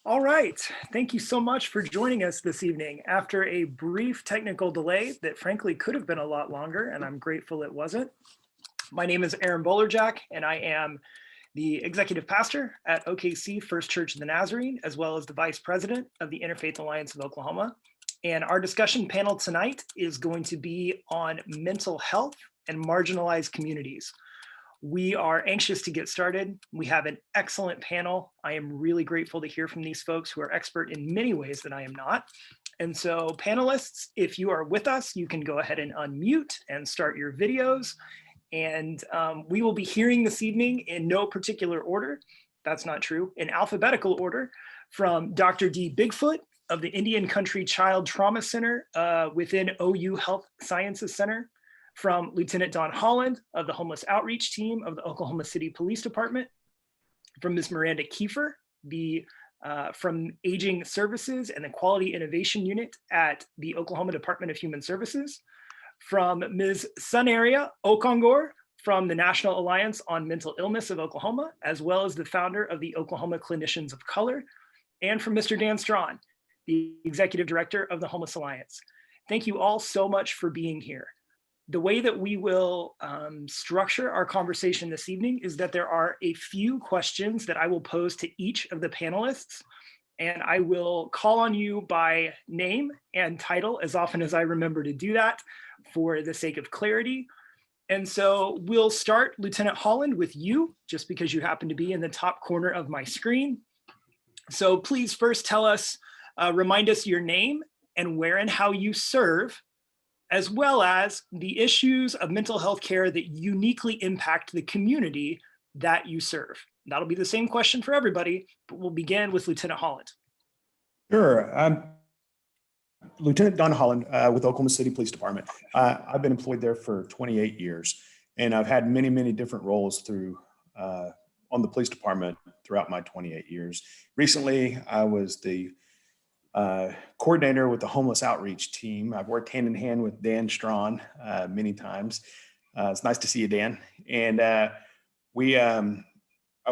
All right. Thank you so much for joining us this evening. After a brief technical delay that frankly could have been a lot longer, and I'm grateful it wasn't. My name is Aaron Bolerjack, and I am the executive pastor at OKC First Church of the Nazarene, as well as the vice president of the Interfaith Alliance of Oklahoma. And our discussion panel tonight is going to be on mental health and marginalized communities. We are anxious to get started. We have an excellent panel. I am really grateful to hear from these folks who are expert in many ways that I am not. And so panelists, if you are with us, you can go ahead and unmute and start your videos. And we will be hearing this evening in no particular order. That's not true, in alphabetical order, from Dr. D. Bigfoot of the Indian Country Child Trauma Center within OU Health Sciences Center, from Lieutenant Don Holland of the Homeless Outreach Team of the Oklahoma City Police Department, from Ms. Miranda Kiefer, from Aging Services and the Quality Innovation Unit at the Oklahoma Department of Human Services, from Ms. Sunaria Okongor from the National Alliance on Mental Illness of Oklahoma, as well as the founder of the Oklahoma Clinicians of Color, and from Mr. Dan Strawn, the Executive Director of the Homeless Alliance. Thank you all so much for being here. The way that we will structure our conversation this evening is that there are a few questions that I will pose to each of the panelists, and I will call on you by name and title as often as I remember to do that for the sake of clarity. And so we'll start, Lieutenant Holland, with you, just because you happen to be in the top corner of my screen. So please first tell us, remind us your name and where and how you serve, as well as the issues of mental health care that uniquely impact the community that you serve. That'll be the same question for everybody, but we'll begin with Lieutenant Holland. Sure. I'm Lieutenant Don Holland with Oklahoma City Police Department. I've been employed there for 28 years, and I've had many, many different roles through on the police department throughout my 28 years. Recently, I was the coordinator with the Homeless Outreach Team. I've worked hand in hand with Dan Strawn many times. It's nice to see you, Dan. And I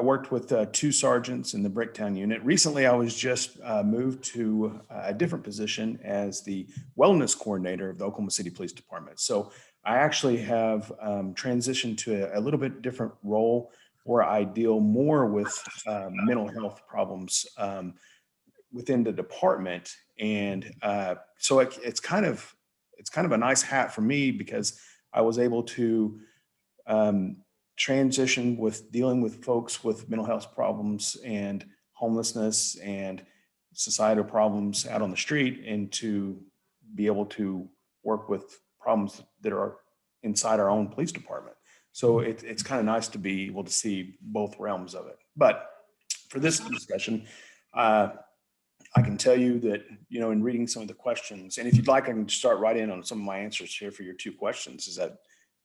worked with two sergeants in the Bricktown unit. Recently, I was just moved to a different position as the wellness coordinator of the Oklahoma City Police Department. So I actually have transitioned to a little bit different role where I deal more with mental health problems within the department. And so it's kind of a nice hat for me, because I was able to transition with dealing with folks with mental health problems and homelessness and societal problems out on the street, and to be able to work with problems that are inside our own police department. So it's kind of nice to be able to see both realms of it. But for this discussion, I can tell you that, in reading some of the questions, and if you'd like, I can start right in on some of my answers here for your two questions. Is that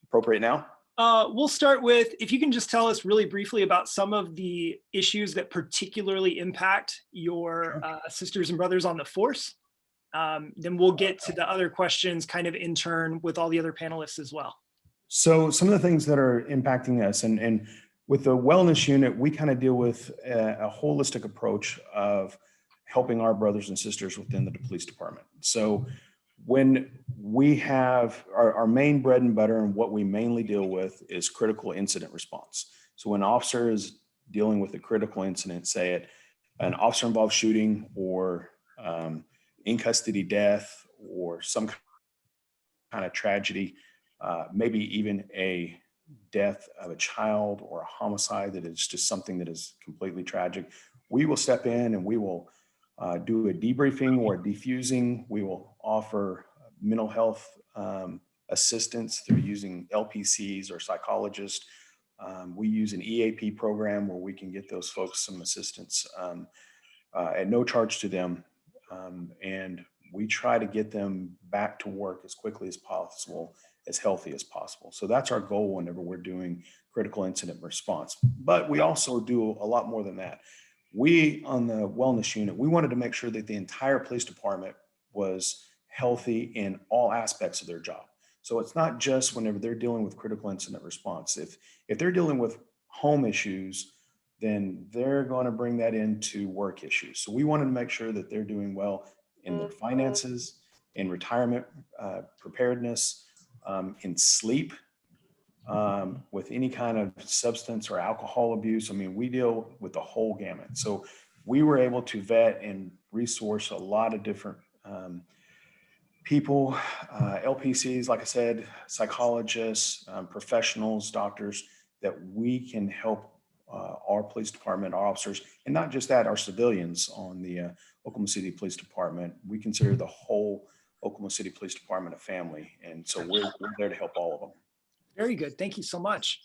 appropriate now? We'll start with, if you can just tell us really briefly about some of the issues that particularly impact your sisters and brothers on the force. Then we'll get to the other questions kind of in turn with all the other panelists as well. So some of the things that are impacting us, and with the wellness unit, we kind of deal with a holistic approach of helping our brothers and sisters within the police department. So when we have our main bread and butter, and what we mainly deal with is critical incident response. So when an officer is dealing with a critical incident, say an officer involved shooting, or in custody death, or some kind of tragedy, maybe even a death of a child, or a homicide that is just something that is completely tragic, we will step in and we will do a debriefing or a defusing. We will offer mental health assistance through using LPCs or psychologists. We use an EAP program where we can get those folks some assistance at no charge to them. And we try to get them back to work as quickly as possible, as healthy as possible. So that's our goal whenever we're doing critical incident response. But we also do a lot more than that. We, on the wellness unit, we wanted to make sure that the entire police department was healthy in all aspects of their job. So it's not just whenever they're dealing with critical incident response. If they're dealing with home issues, then they're going to bring that into work issues. So we wanted to make sure that they're doing well in their finances, in retirement preparedness, in sleep, with any kind of substance or alcohol abuse. I mean, we deal with the whole gamut. So we were able to vet and resource a lot of different people, LPCs, like I said, psychologists, professionals, doctors, that we can help our police department, our officers, and not just that, our civilians on the Oklahoma City Police Department. We consider the whole Oklahoma City Police Department a family. And so we're there to help all of them. Very good. Thank you so much.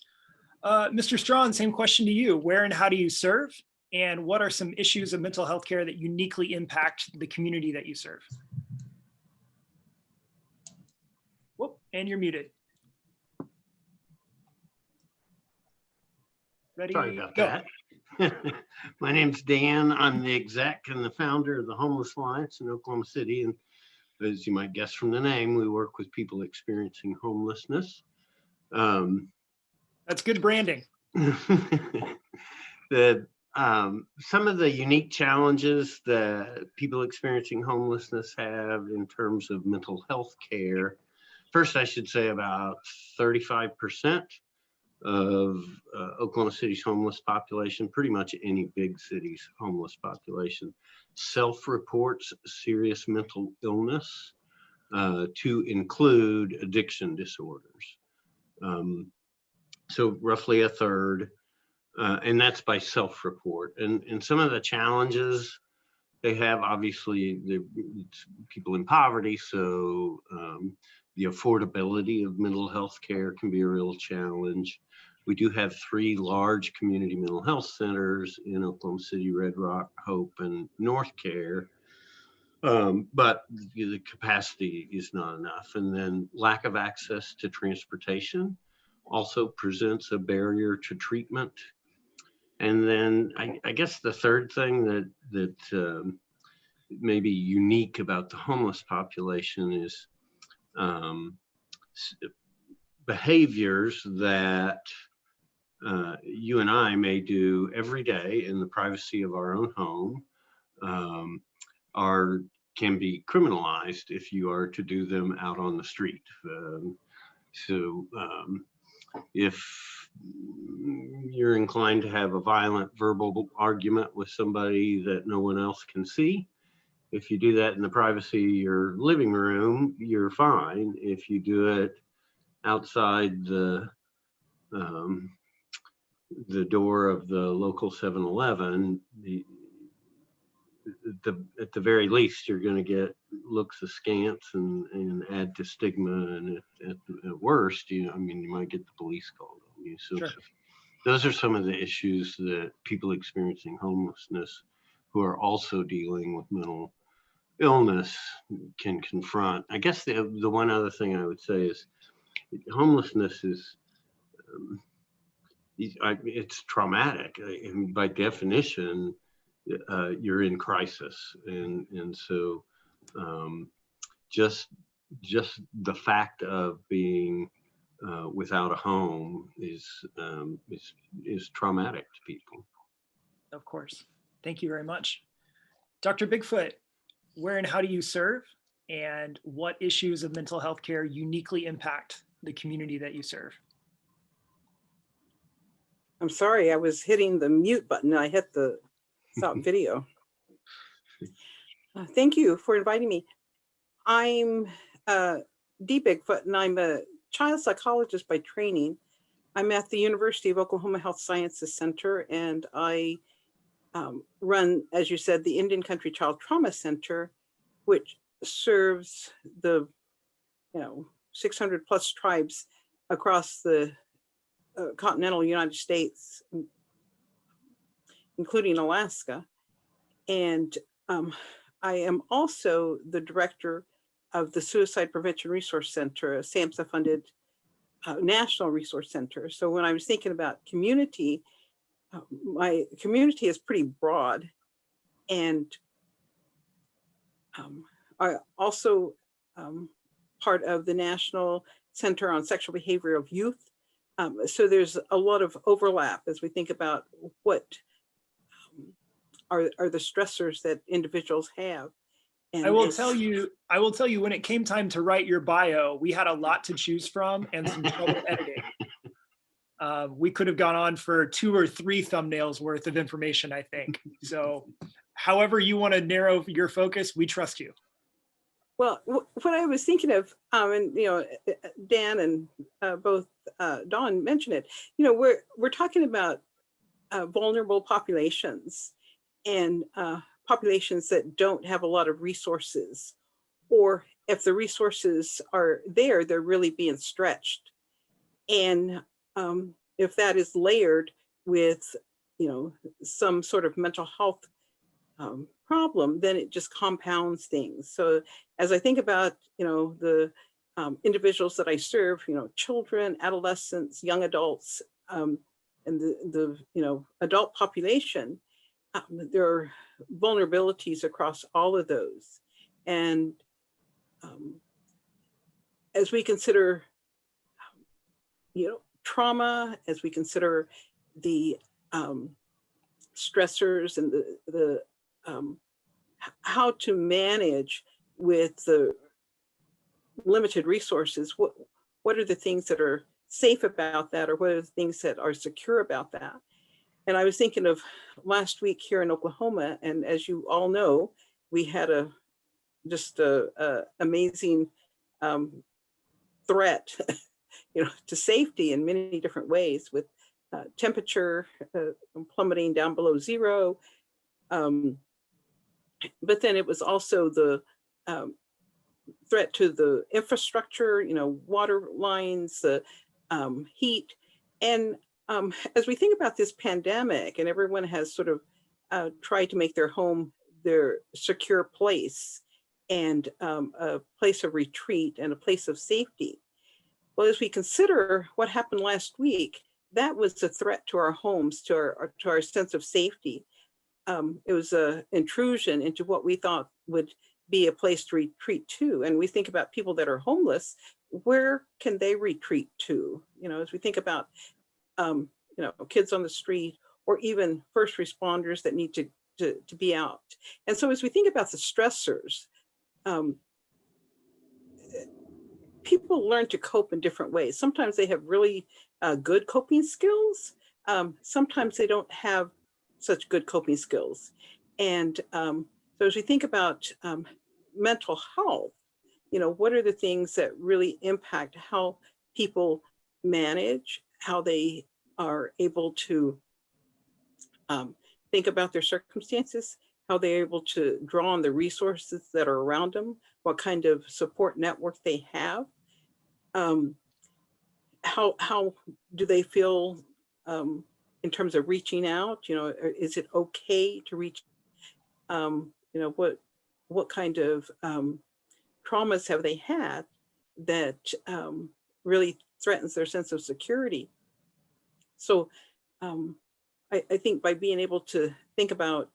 Mr. Strawn, same question to you. Where and how do you serve? And what are some issues of mental health care that uniquely impact the community that you serve? Whoop, and you're muted. Ready? Sorry about Go. that. My name's Dan. I'm the exec and the founder of the Homeless Alliance in Oklahoma City. And as you might guess from the name, we work with people experiencing homelessness. That's good branding. Some of the unique challenges that people experiencing homelessness have in terms of mental health care. First, I should say about 35% of Oklahoma City's homeless population, pretty much any big city's homeless population, self-reports serious mental illness, to include addiction disorders. So roughly a third, and that's by self-report. And some of the challenges they have, obviously, it's people in poverty, so the affordability of mental health care can be a real challenge. We do have 3 large community mental health centers in Oklahoma City: Red Rock, Hope, and North Care. But the capacity is not enough. And then lack of access to transportation also presents a barrier to treatment. And then I guess the third thing that may be unique about the homeless population is behaviors that you and I may do every day in the privacy of our own home can be criminalized if you are to do them out on the street. If you're inclined to have a violent verbal argument with somebody that no one else can see, if you do that in the privacy of your living room, you're fine. If you do it outside the door of the local 7-Eleven, at the very least, you're going to get looks askance and add to stigma, and at worst, you might get the police called on you. So, Sure. Those are some of the issues that people experiencing homelessness who are also dealing with mental illness can confront. I guess the one other thing I would say is homelessness is it's traumatic, and by definition, you're in crisis, and so just the fact of being without a home is traumatic to people. Of course. Thank you very much. Dr. Bigfoot, where and how do you serve? And what issues of mental health care uniquely impact the community that you serve? I'm sorry, I was hitting the mute button and I hit the stop video. Thank you for inviting me. I'm Dee Bigfoot, and I'm a child psychologist by training. I'm at the University of Oklahoma Health Sciences Center, and I run, as you said, the Indian Country Child Trauma Center, which serves the 600 plus tribes across the continental United States, including Alaska. And I am also the director of the Suicide Prevention Resource Center, a SAMHSA-funded national resource center. So when I was thinking about community, my community is pretty broad. And I also part of the National Center on Sexual Behavior of Youth, So there's a lot of overlap as we think about what are the stressors that individuals have. And I will tell you, when it came time to write your bio, we had a lot to choose from and some trouble editing. We could have gone on for 2 or 3 thumbnails worth of information, I think. So however you want to narrow your focus, we trust you. Well, what I was thinking of, and Dan and both Dawn mentioned it. We're talking about vulnerable populations and populations that don't have a lot of resources, or if the resources are there, they're really being stretched. And if that is layered with, some sort of mental health problem, then it just compounds things. So as I think about, the individuals that I serve, children, adolescents, young adults, and the adult population, there are vulnerabilities across all of those. And as we consider, trauma, as we consider the stressors and the how to manage with the limited resources, what are the things that are safe about that, or what are the things that are secure about that? And I was thinking of last week here in Oklahoma, and as you all know, we had just a amazing threat, to safety in many different ways, with temperature plummeting down below 0. But then it was also the threat to the infrastructure, water lines, the heat. And as we think about this pandemic, and everyone has sort of tried to make their home their secure place, and a place of retreat and a place of safety. Well, as we consider what happened last week, that was a threat to our homes, to our sense of safety. It was an intrusion into what we thought would be a place to retreat to. And we think about people that are homeless, where can they retreat to? As we think about, kids on the street, or even first responders that need to be out. And so as we think about the stressors, people learn to cope in different ways. Sometimes they have really good coping skills. Sometimes they don't have such good coping skills. And so as we think about mental health, what are the things that really impact how people manage, how they are able to think about their circumstances, how they're able to draw on the resources that are around them, what kind of support network they have, how do they feel in terms of reaching out? Is it okay to reach? What kind of traumas have they had that really threatens their sense of security? So I think by being able to think about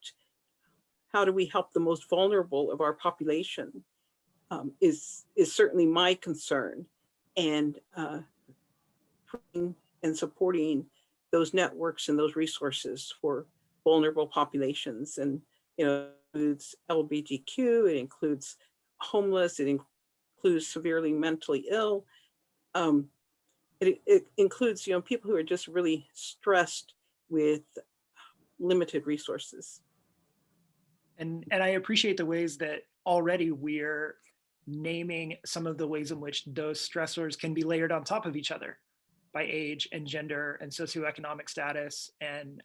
how do we help the most vulnerable of our population is certainly my concern, and supporting those networks and those resources for vulnerable populations. And it includes LGBTQ, it includes homeless, it includes severely mentally ill. It includes people who are just really stressed with limited resources. And I appreciate the ways that already we're naming some of the ways in which those stressors can be layered on top of each other by age and gender and socioeconomic status and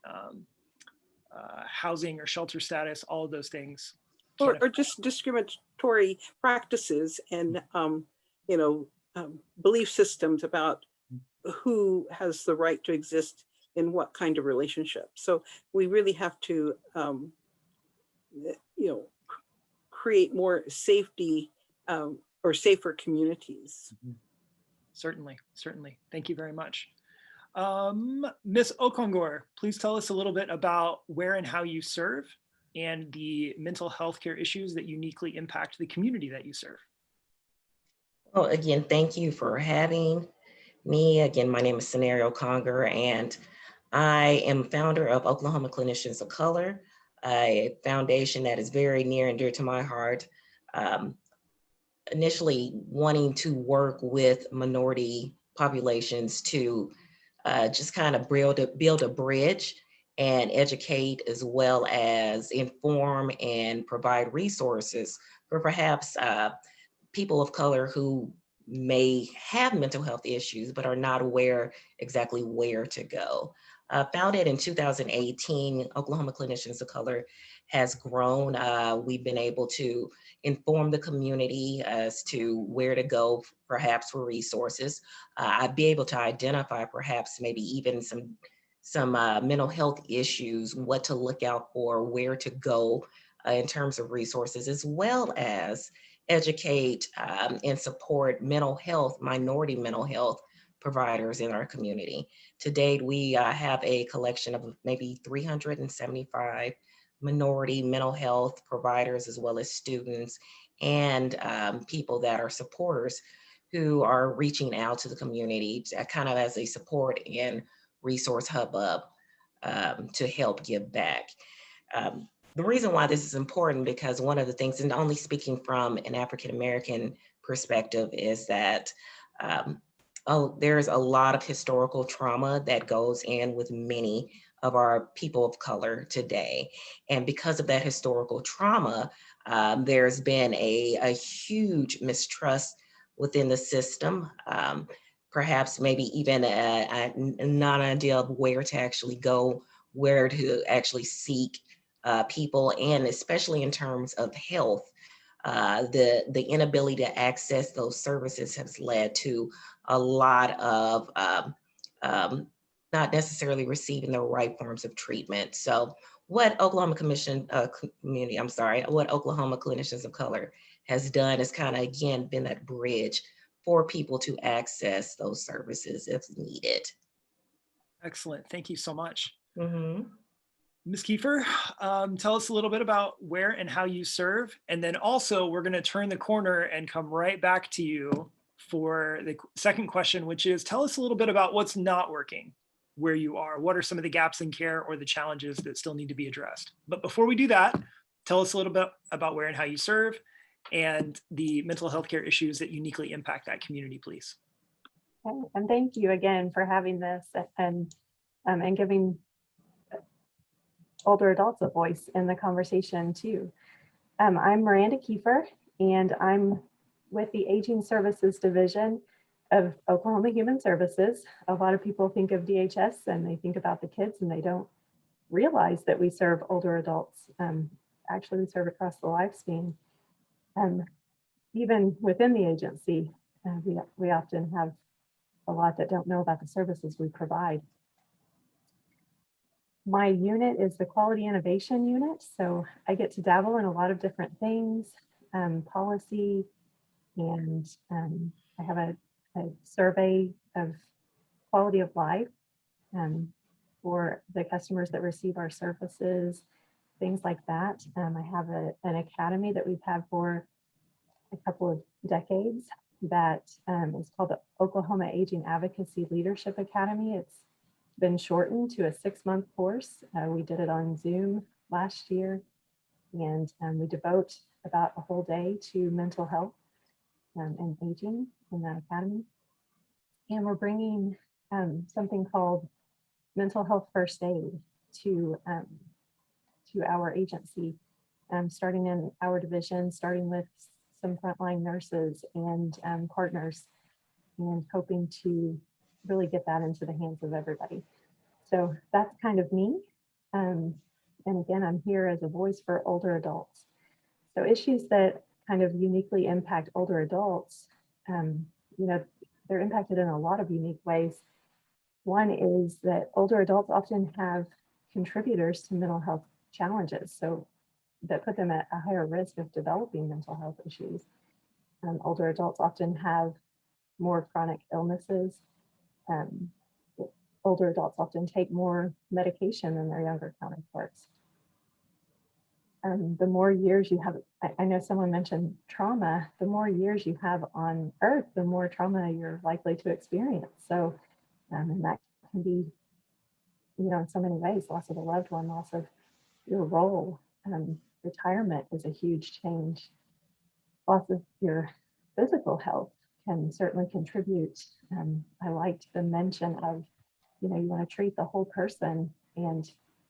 housing or shelter status, all of those things. Or just discriminatory practices and belief systems about who has the right to exist in what kind of relationship. So we really have to create more safety or safer communities. Certainly. Thank you very much. Ms. Okongor, please tell us a little bit about where and how you serve and the mental health care issues that uniquely impact the community that you serve. Well, again, thank you for having me, again, my name is Scenario Conger, and I am founder of Oklahoma Clinicians of Color, a foundation that is very near and dear to my heart. Um, Initially wanting to work with minority populations to just kind of build a bridge and educate, as well as inform and provide resources for perhaps people of color who may have mental health issues but are not aware exactly where to go. Founded in 2018, Oklahoma Clinicians of Color has grown. We've been able to inform the community as to where to go, perhaps for resources. I'd be able to identify perhaps maybe even some mental health issues, what to look out for, where to go in terms of resources, as well as educate and support mental health, minority mental health providers in our community. To date, we have a collection of maybe 375 minority mental health providers, as well as students and people that are supporters who are reaching out to the community to, kind of as a support and resource hub to help give back. The reason why this is important, because one of the things, and only speaking from an African-American perspective, is that there's a lot of historical trauma that goes in with many of our people of color today. And because of that historical trauma, there's been a huge mistrust within the system, perhaps maybe even a non-idea of where to actually go, where to actually seek people, and especially in terms of health, the inability to access those services has led to a lot of not necessarily receiving the right forms of treatment. So what Oklahoma what Oklahoma Clinicians of Color has done is kind of, again, been that bridge for people to access those services if needed. Excellent. Thank you so much. Mm-hmm. Ms. Kiefer, tell us a little bit about where and how you serve. And then also we're going to turn the corner and come right back to you for the second question, which is tell us a little bit about what's not working where you are. What are some of the gaps in care or the challenges that still need to be addressed? But before we do that, tell us a little bit about where and how you serve and the mental health care issues that uniquely impact that community, please. Okay. And thank you again for having this and giving older adults a voice in the conversation too. I'm Miranda Kiefer, and I'm with the Aging Services Division of Oklahoma Human Services. A lot of people think of DHS and they think about the kids, and they don't realize that we serve older adults. Actually, we serve across the lifespan. Even within the agency, we often have a lot that don't know about the services we provide. My unit is the Quality Innovation Unit, so I get to dabble in a lot of different things, policy, and I have a survey of quality of life for the customers that receive our services, things like that. I have an academy that we've had for a couple of decades that is called the Oklahoma Aging Advocacy Leadership Academy. It's been shortened to a 6-month course. We did it on Zoom last year, and we devote about a whole day to mental health and aging in that academy. And we're bringing something called mental health first aid to our agency, starting in our division, starting with some frontline nurses and partners, and hoping to really get that into the hands of everybody. So that's kind of me. And again, I'm here as a voice for older adults. So issues that kind of uniquely impact older adults, they're impacted in a lot of unique ways. One is that older adults often have contributors to mental health challenges, so that put them at a higher risk of developing mental health issues. Older adults often have more chronic illnesses. Older adults often take more medication than their younger counterparts. the more years you have, I know someone mentioned trauma, the more years you have on earth, the more trauma you're likely to experience. So, and that can be, you know, in so many ways, loss of a loved one, loss of your role. Retirement is a huge change. Loss of your physical health can certainly contribute. I liked the mention of, you know, you want to treat the whole person, and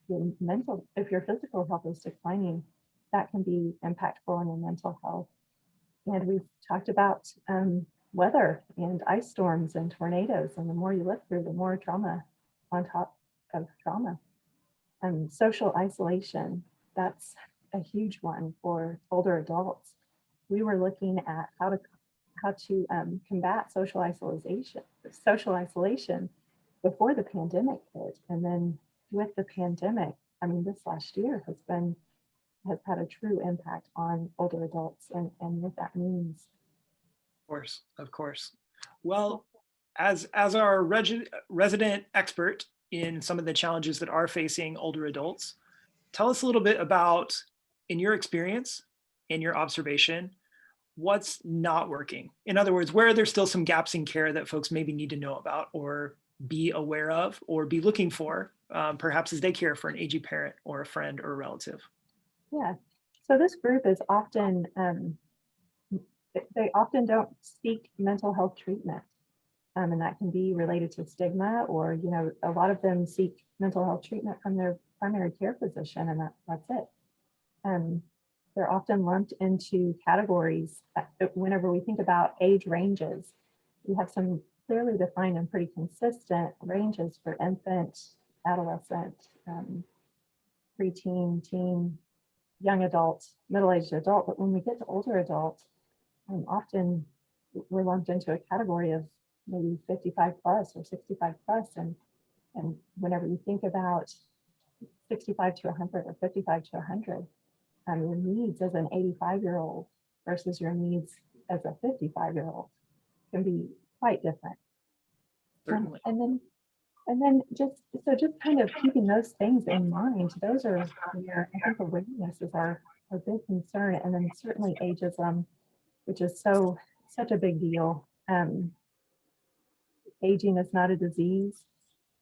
your mental, if your physical health is declining, that can be impactful on your mental health. And we've talked about weather and ice storms and tornadoes, and the more you live through, the more trauma on top of trauma. And social isolation, that's a huge one for older adults. We were looking at how to combat social isolation before the pandemic hit, and then with the pandemic, I mean, this last year has had a true impact on older adults and what that means. Of course. Well, as our resident expert in some of the challenges that are facing older adults, tell us a little bit about, in your experience, in your observation, what's not working. In other words, where are there still some gaps in care that folks maybe need to know about or be aware of or be looking for, perhaps as they care for an aging parent or a friend or a relative? Yeah, so this group is often, they often don't seek mental health treatment. And that can be related to stigma, or, you know, a lot of them seek mental health treatment from their primary care physician, and that's it. They're often lumped into categories. Whenever we think about age ranges, we have some clearly defined and pretty consistent ranges for infant, adolescent, preteen, teen, young adult, middle-aged adult. But when we get to older adult, often we're lumped into a category of maybe 55 plus or 65 plus. And whenever you think about 65 to 100 or 55 to 100, your needs as an 85-year-old versus your needs as a 55-year-old can be quite different. Certainly. And then just kind of keeping those things in mind, those are where I think awareness is our big concern. And then certainly ageism, which is such a big deal. Aging is not a disease.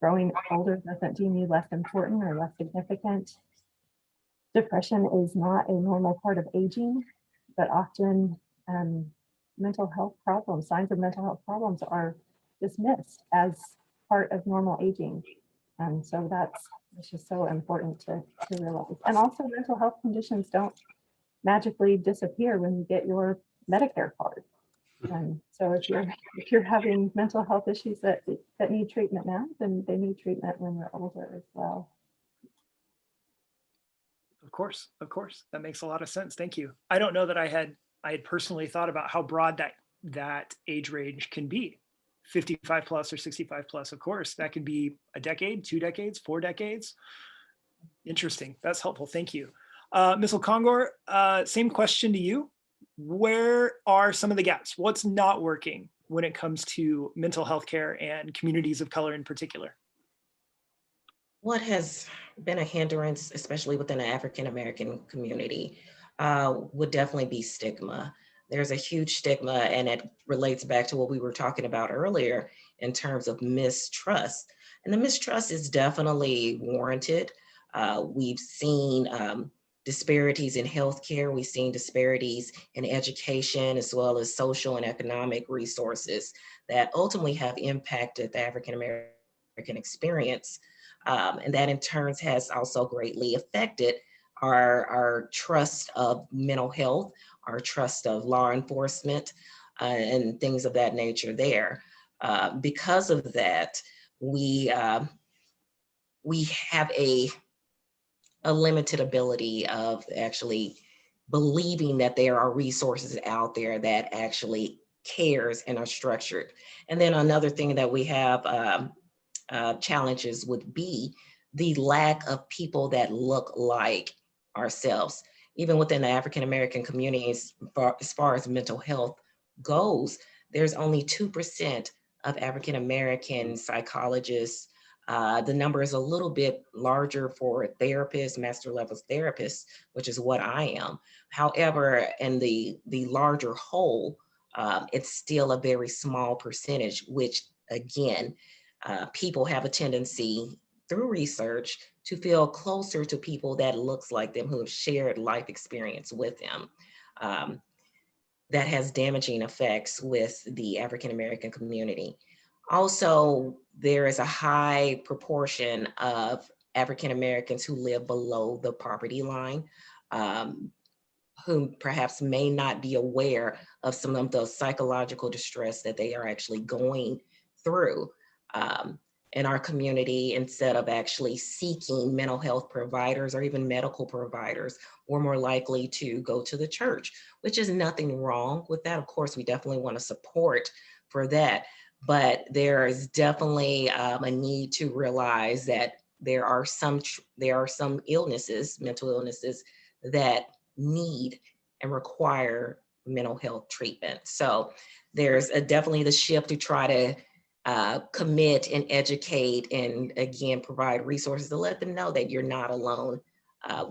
Growing older doesn't deem you less important or less significant. Depression is not a normal part of aging, but often mental health problems, signs of mental health problems are dismissed as part of normal aging. And so it's just so important to realize. And also mental health conditions don't magically disappear when you get your Medicare card. And so if you're having mental health issues that need treatment now, then they need treatment when they're older as well. Of course, that makes a lot of sense. Thank you. I don't know that I had personally thought about how broad that age range can be. 55 plus or 65 plus, of course, that could be a decade, 2 decades, 4 decades. Interesting. That's helpful. Thank you. Ms. Okongor, same question to you. Where are some of the gaps? What's not working when it comes to mental health care and communities of color in particular? What has been a hindrance, especially within the African-American community, would definitely be stigma. There's a huge stigma, and it relates back to what we were talking about earlier in terms of mistrust. And the mistrust is definitely warranted. We've seen disparities in healthcare. We've seen disparities in education, as well as social and economic resources that ultimately have impacted the African-American experience. And that in turn has also greatly affected our trust of mental health, our trust of law enforcement, and things of that nature there. Because of that, we have a limited ability of actually believing that there are resources out there that actually cares and are structured. And then another thing that we have challenges would be the lack of people that look like ourselves. Even within the African-American communities, as far as mental health goes, there's only 2% of African-American psychologists, The number is a little bit larger for therapists, master level therapists, which is what I am. However, in the larger whole, it's still a very small percentage, which again, people have a tendency through research to feel closer to people that looks like them, who have shared life experience with them. That has damaging effects with the African-American community. Also, there is a high proportion of African-Americans who live below the poverty line, who perhaps may not be aware of some of the psychological distress that they are actually going through in our community. Instead of actually seeking mental health providers or even medical providers, we're more likely to go to the church, which is nothing wrong with that. Of course, we definitely want to support for that, but there is definitely a need to realize that there are some illnesses, mental illnesses, that need and require mental health treatment. So there's definitely the shift to try to commit and educate and again, provide resources to let them know that you're not alone.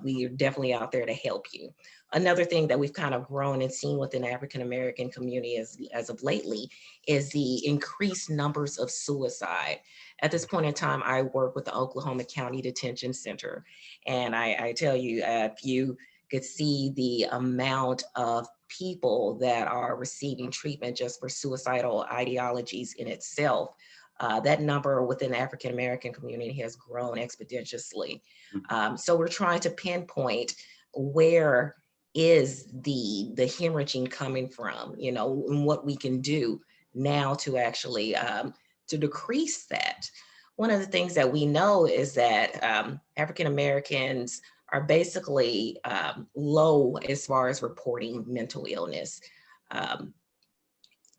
We are definitely out there to help you. Another thing that we've kind of grown and seen within the African-American community as of lately is the increased numbers of suicide. At this point in time, I work with the Oklahoma County Detention Center. And I tell you, if you could see the amount of people that are receiving treatment just for suicidal ideologies in itself, that number within the African-American community has grown exponentially. So we're trying to pinpoint where is the hemorrhaging coming from, you know, and what we can do now to actually to decrease that. One of the things that we know is that African-Americans are basically low as far as reporting mental illness,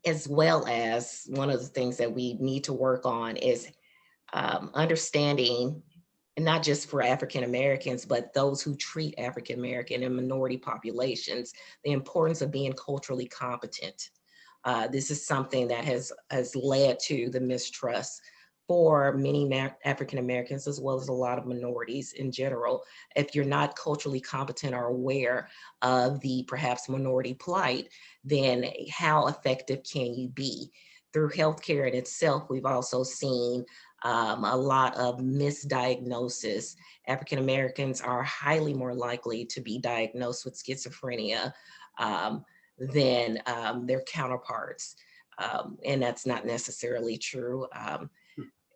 as well as one of the things that we need to work on is understanding, and not just for African-Americans, but those who treat African-American and minority populations, the importance of being culturally competent. This is something that has led to the mistrust for many African-Americans, as well as a lot of minorities in general. If you're not culturally competent or aware of the perhaps minority plight, then how effective can you be? Through healthcare in itself, we've also seen a lot of misdiagnosis. African-Americans are highly more likely to be diagnosed with schizophrenia than their counterparts. And that's not necessarily true.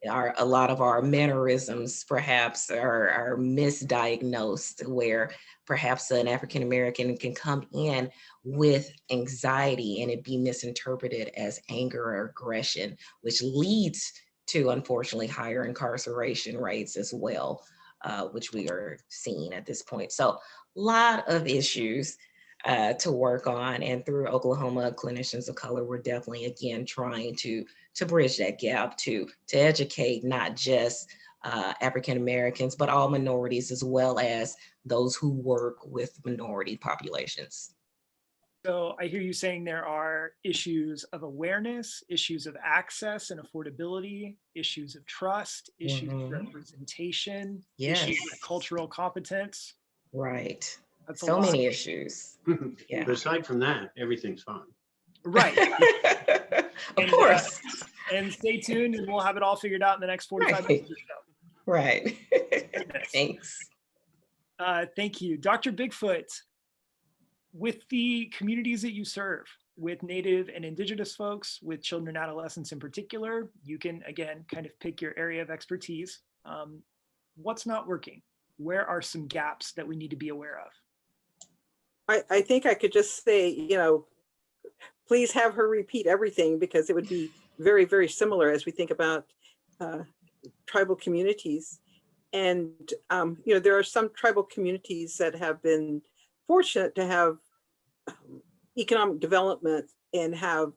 A lot of our mannerisms perhaps are misdiagnosed, where perhaps an African-American can come in with anxiety and it be misinterpreted as anger or aggression, which leads to, unfortunately, higher incarceration rates as well, which we are seeing at this point. So a lot of issues to work on, and through Oklahoma Clinicians of Color, we're definitely, again, trying to bridge that gap, to educate not just African Americans, but all minorities, as well as those who work with minority populations. So I hear you saying there are issues of awareness, issues of access and affordability, issues of trust, issues of representation, issues of cultural competence. Right. That's so many issues. Yeah. But aside from that, everything's fine. Right. Of course. And stay tuned and we'll have it all figured out in the next 45 minutes or so. Right. Thanks. Thank you. Dr. Bigfoot, with the communities that you serve, with Native and Indigenous folks, with children and adolescents in particular, you can, again, kind of pick your area of expertise. What's not working? Where are some gaps that we need to be aware of? I think I could just say, you know, please have her repeat everything, because it would be very, very similar as we think about tribal communities. And, you know, there are some tribal communities that have been fortunate to have economic development and have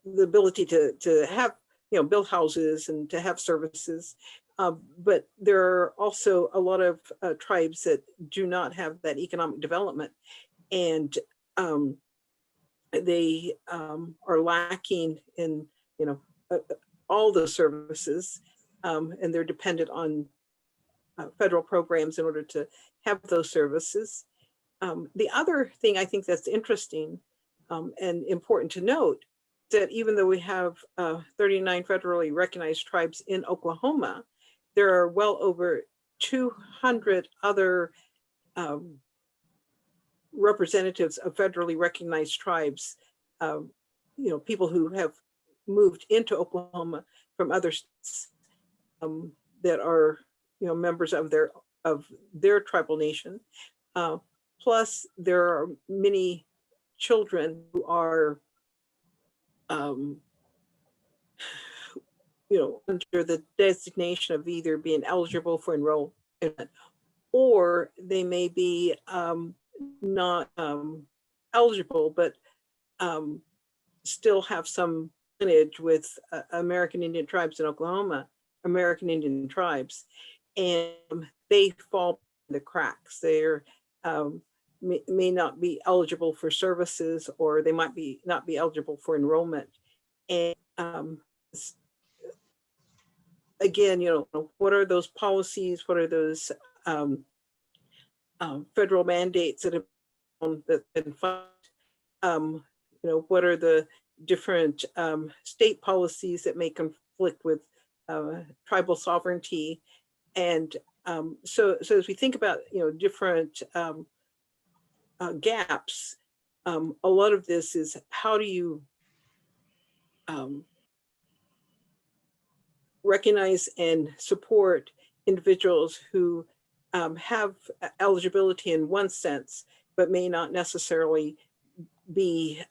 the ability to have, you know, build houses and to have services. But there are also a lot of tribes that do not have that economic development, and they are lacking in, you know, all the services, and they're dependent on federal programs in order to have those services. The other thing I think that's interesting and important to note is that even though we have 39 federally recognized tribes in Oklahoma, there are well over 200 other representatives of federally recognized tribes, people who have moved into Oklahoma from other states that are, members of their tribal nation. Plus, there are many children who are, under the designation of either being eligible for enrollment, or they may be not eligible, but still have some lineage with American Indian tribes in Oklahoma, American Indian tribes, and they fall in the cracks. They're may not be eligible for services, or they might not be eligible for enrollment. And again, what are those policies? What are those federal mandates that have been funded? What are the different state policies that may conflict with tribal sovereignty? And so as we think about different gaps, a lot of this is how do you recognize and support individuals who have eligibility in one sense, but may not necessarily be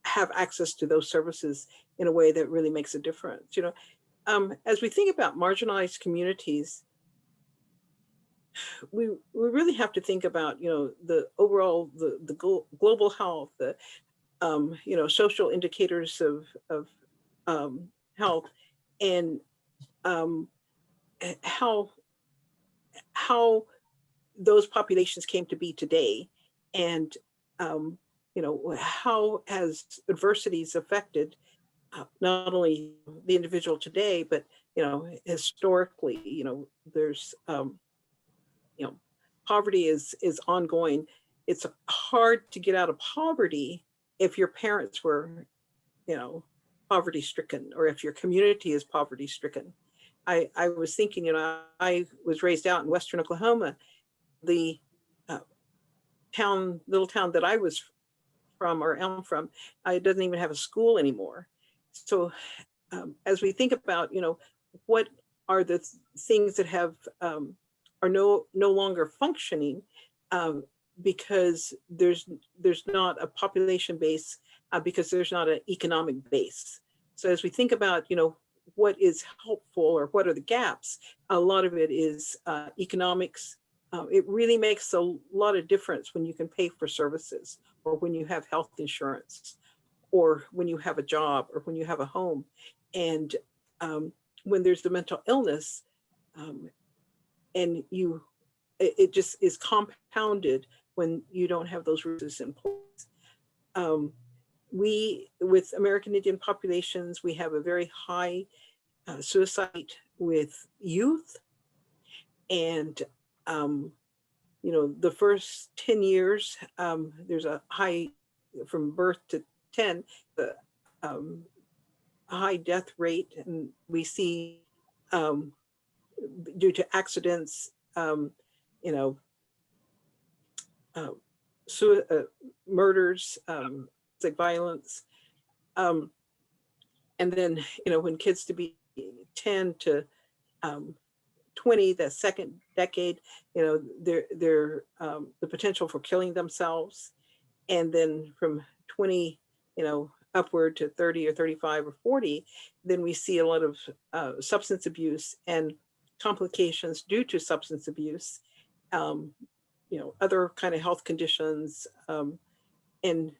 have access to those services in a way that really makes a difference. As we think about marginalized communities, we really have to think about the overall the global health, the social indicators of health, and how those populations came to be today, and how has adversities affected not only the individual today, but historically. There's poverty is ongoing. It's hard to get out of poverty if your parents were poverty stricken, or if your community is poverty stricken. I was thinking, I was raised out in Western Oklahoma. The little town that I was from, or am from, it doesn't even have a school anymore. So as we think about, what are the things that have are no longer functioning because there's not a population base, because there's not an economic base. So as we think about, what is helpful, or what are the gaps, a lot of it is economics. It really makes a lot of difference when you can pay for services, or when you have health insurance, or when you have a job, or when you have a home. And when there's the mental illness, and it just is compounded when you don't have those resources in place. We, with American Indian populations, we have a very high suicide rate with youth. And, the first 10 years, there's a high, from birth to 10, the high death rate. And we see, due to accidents, murders, like violence. And then, when kids to be 10 to 20, the second decade, they're the potential for killing themselves. And then from 20, upward to 30 or 35 or 40, then we see a lot of substance abuse and complications due to substance abuse, other kind of health conditions, and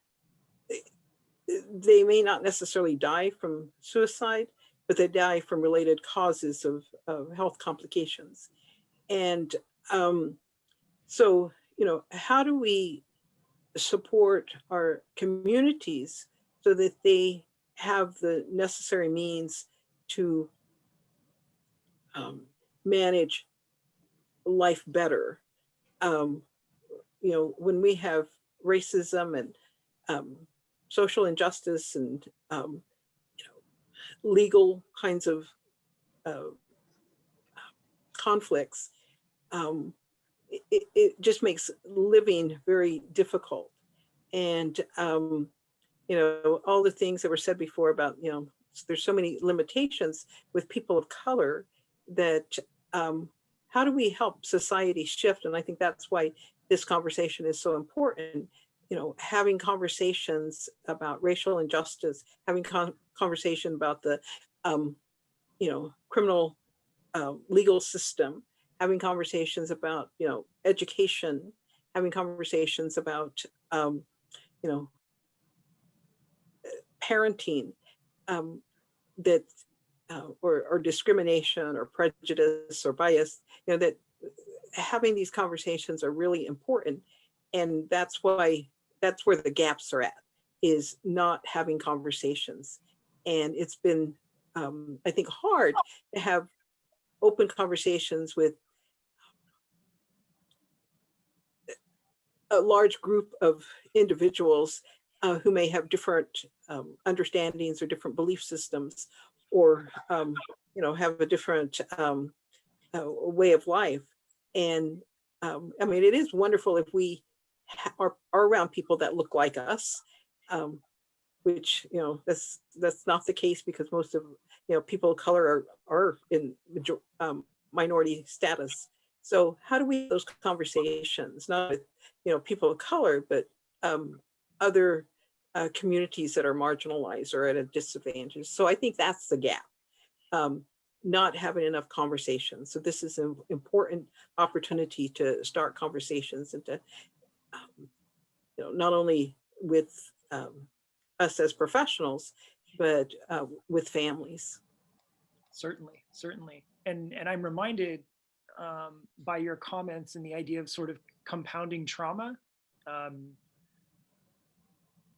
they may not necessarily die from suicide, but they die from related causes of health complications. And so, how do we support our communities so that they have the necessary means to manage life better. When we have racism and social injustice and legal kinds of conflicts, it just makes living very difficult. And all the things that were said before about, there's so many limitations with people of color that how do we help society shift? And I think that's why this conversation is so important. Having conversations about racial injustice, having conversation about the criminal legal system, having conversations about education, having conversations about parenting, that or discrimination or prejudice or bias, that having these conversations are really important. And that's where the gaps are at, is not having conversations. And it's been, I think, hard to have open conversations with a large group of individuals who may have different understandings or different belief systems, or have a different way of life. And it is wonderful if we are around people that look like us, which that's not the case, because most of people of color are in minority status. So how do we have those conversations, not with people of color, but other communities that are marginalized or at a disadvantage? So I think that's the gap, not having enough conversations. So this is an important opportunity to start conversations, and to not only with us as professionals, but with families. Certainly, certainly. And I'm reminded by your comments and the idea of sort of compounding trauma,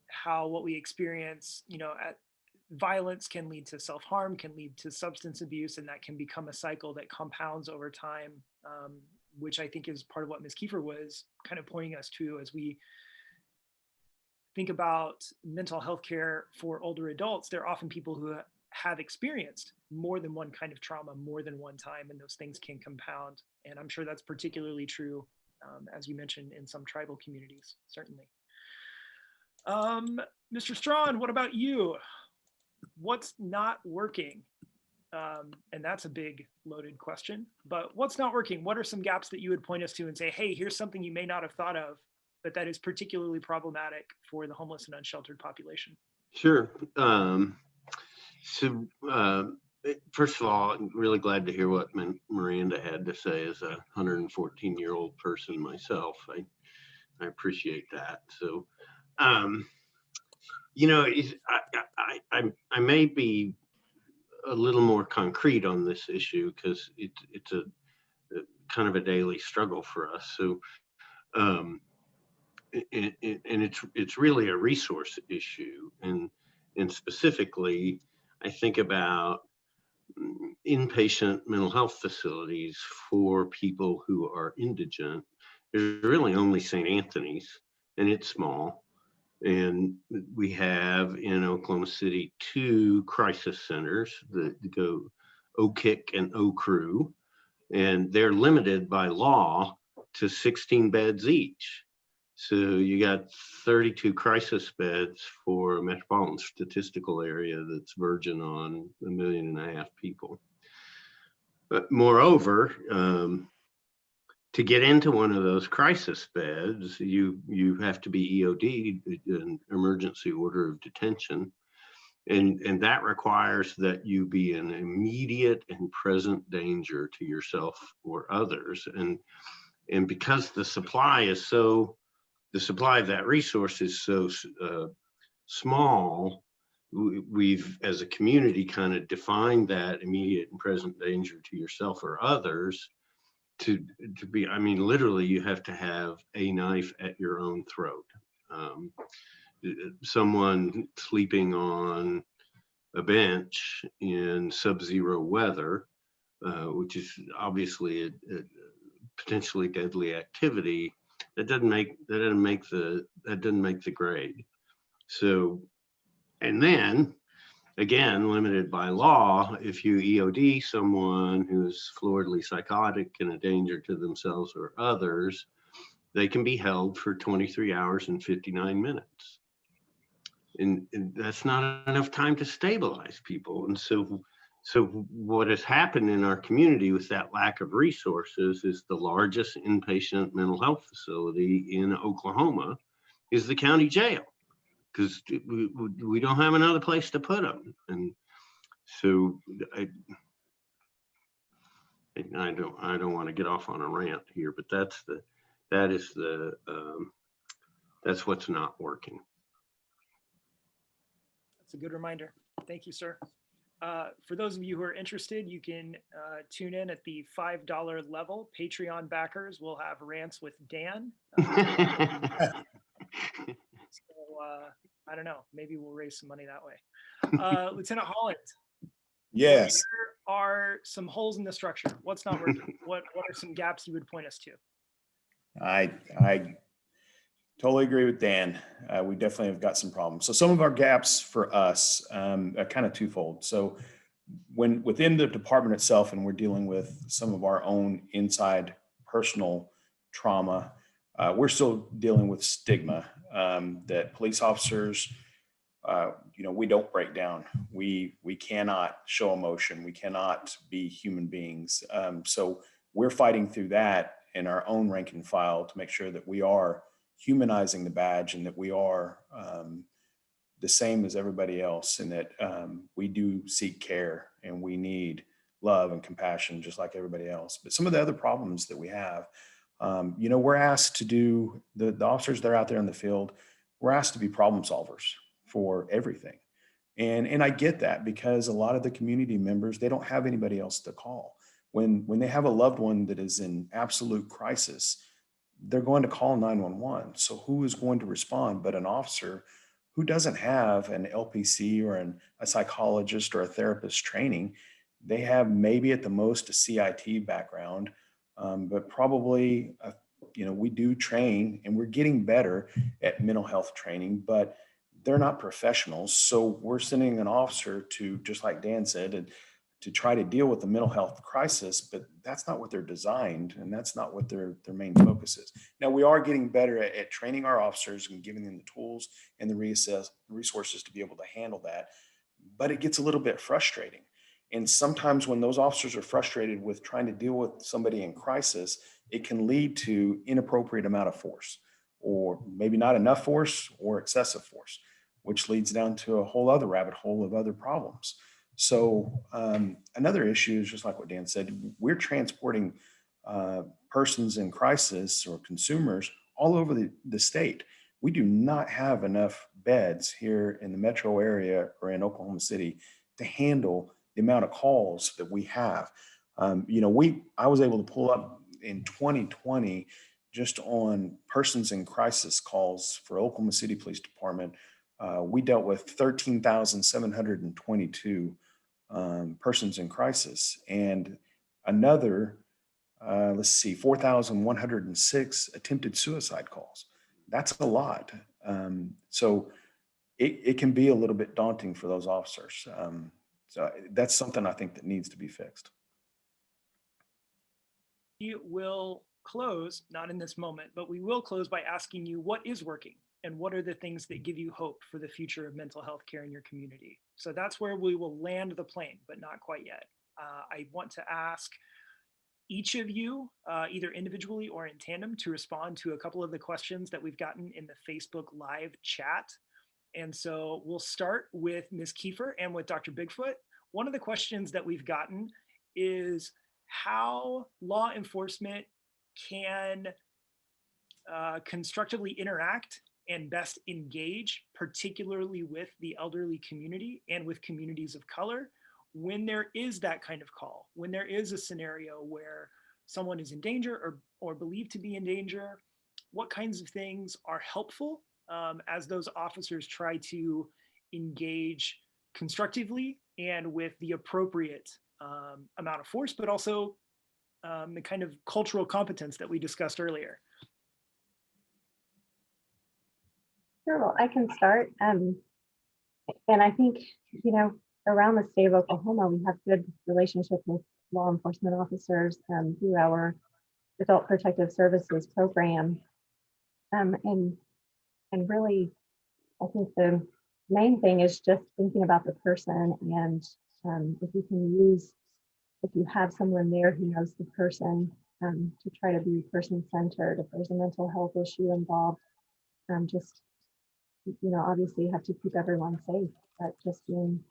how what we experience, violence can lead to self-harm, can lead to substance abuse, and that can become a cycle that compounds over time, which I think is part of what Ms. Kiefer was kind of pointing us to as we think about mental health care for older adults. There are often people who have experienced more than one kind of trauma more than one time, and those things can compound. And I'm sure that's particularly true, as you mentioned, in some tribal communities, certainly. Mr. Strawn, what about you? What's not working? And that's a big loaded question, but what's not working? What are some gaps that you would point us to and say, hey, here's something you may not have thought of, but that is particularly problematic for the homeless and unsheltered population? Sure. First of all, I'm really glad to hear what Miranda had to say as a 114-year-old person myself. I appreciate that. So, I may be a little more concrete on this issue, because it's a kind of a daily struggle for us. So, and it's really a resource issue, and specifically, I think about inpatient mental health facilities for people who are indigent. There's really only St. Anthony's, and it's small. And we have in Oklahoma City 2 crisis centers that go OKIC and OCRU, and they're limited by law to 16 beds each. So you got 32 crisis beds for a metropolitan statistical area that's verging on 1.5 million people. But moreover, to get into one of those crisis beds, you have to be EOD, an emergency order of detention. And that requires that you be in immediate and present danger to yourself or others. And because the supply of that resource is so small, we've, as a community, kind of defined that immediate and present danger to yourself or others to be, literally, you have to have a knife at your own throat. Someone sleeping on a bench in sub-zero weather, which is obviously a potentially deadly activity, that doesn't make the grade. So, and then again, limited by law, if you EOD someone who's floridly psychotic and a danger to themselves or others, they can be held for 23 hours and 59 minutes. And that's not enough time to stabilize people. And so what has happened in our community with that lack of resources is the largest inpatient mental health facility in Oklahoma is the county jail, because we don't have another place to put them. And so I don't want to get off on a rant here, but that's what's not working. That's a good reminder. Thank you, sir. For those of you who are interested, you can tune in at the $5 level. Patreon backers will have rants with Dan. So I don't know, maybe we'll raise some money that way. Lieutenant Holland. Yes. Where are some holes in the structure? What's not working? What are some gaps you would point us to? I totally agree with Dan. We definitely have got some problems. So some of our gaps for us are kind of twofold. So when within the department itself, and we're dealing with some of our own inside personal trauma, we're still dealing with stigma that police officers, we don't break down. We cannot show emotion. We cannot be human beings. So we're fighting through that in our own rank and file to make sure that we are humanizing the badge and that we are the same as everybody else, and that we do seek care and we need love and compassion just like everybody else. But some of the other problems that we have, we're asked to do, the officers that are out there in the field, we're asked to be problem solvers for everything. And I get that, because a lot of the community members, they don't have anybody else to call. When they have a loved one that is in absolute crisis, they're going to call 911. So who is going to respond but an officer who doesn't have an LPC or a psychologist or a therapist training? They have maybe at the most a CIT background, but probably, we do train and we're getting better at mental health training, but they're not professionals. So we're sending an officer to, just like Dan said, and to try to deal with the mental health crisis, but that's not what they're designed, and that's not what their main focus is. Now, we are getting better at training our officers and giving them the tools and the resources to be able to handle that, but it gets a little bit frustrating. And sometimes when those officers are frustrated with trying to deal with somebody in crisis, it can lead to inappropriate amount of force, or maybe not enough force or excessive force, which leads down to a whole other rabbit hole of other problems. So another issue is just like what Dan said, we're transporting persons in crisis or consumers all over the state. We do not have enough beds here in the metro area or in Oklahoma City to handle the amount of calls that we have. I was able to pull up in 2020 just on persons in crisis calls for Oklahoma City Police Department. We dealt with 13,722 persons in crisis, and another, 4,106 attempted suicide calls. That's a lot. So it can be a little bit daunting for those officers. So that's something I think that needs to be fixed. We will close, not in this moment, but we will close by asking you what is working and what are the things that give you hope for the future of mental health care in your community. So that's where we will land the plane, but not quite yet. I want to ask each of you, either individually or in tandem, to respond to a couple of the questions that we've gotten in the Facebook Live chat. And so we'll start with Ms. Kiefer and with Dr. Bigfoot. One of the questions that we've gotten is how law enforcement can constructively interact and best engage, particularly with the elderly community and with communities of color, when there is that kind of call, when there is a scenario where someone is in danger or believed to be in danger. What kinds of things are helpful as those officers try to engage constructively and with the appropriate amount of force, but also the kind of cultural competence that we discussed earlier. Sure, well, I can start. And I think, you know, around the state of Oklahoma, we have good relationship with law enforcement officers through our Adult Protective Services program. And really, I think the main thing is just thinking about the person, and if you have someone there who knows the person, to try to be person-centered. If there's a mental health issue involved, just, you know, obviously you have to keep everyone safe, but just being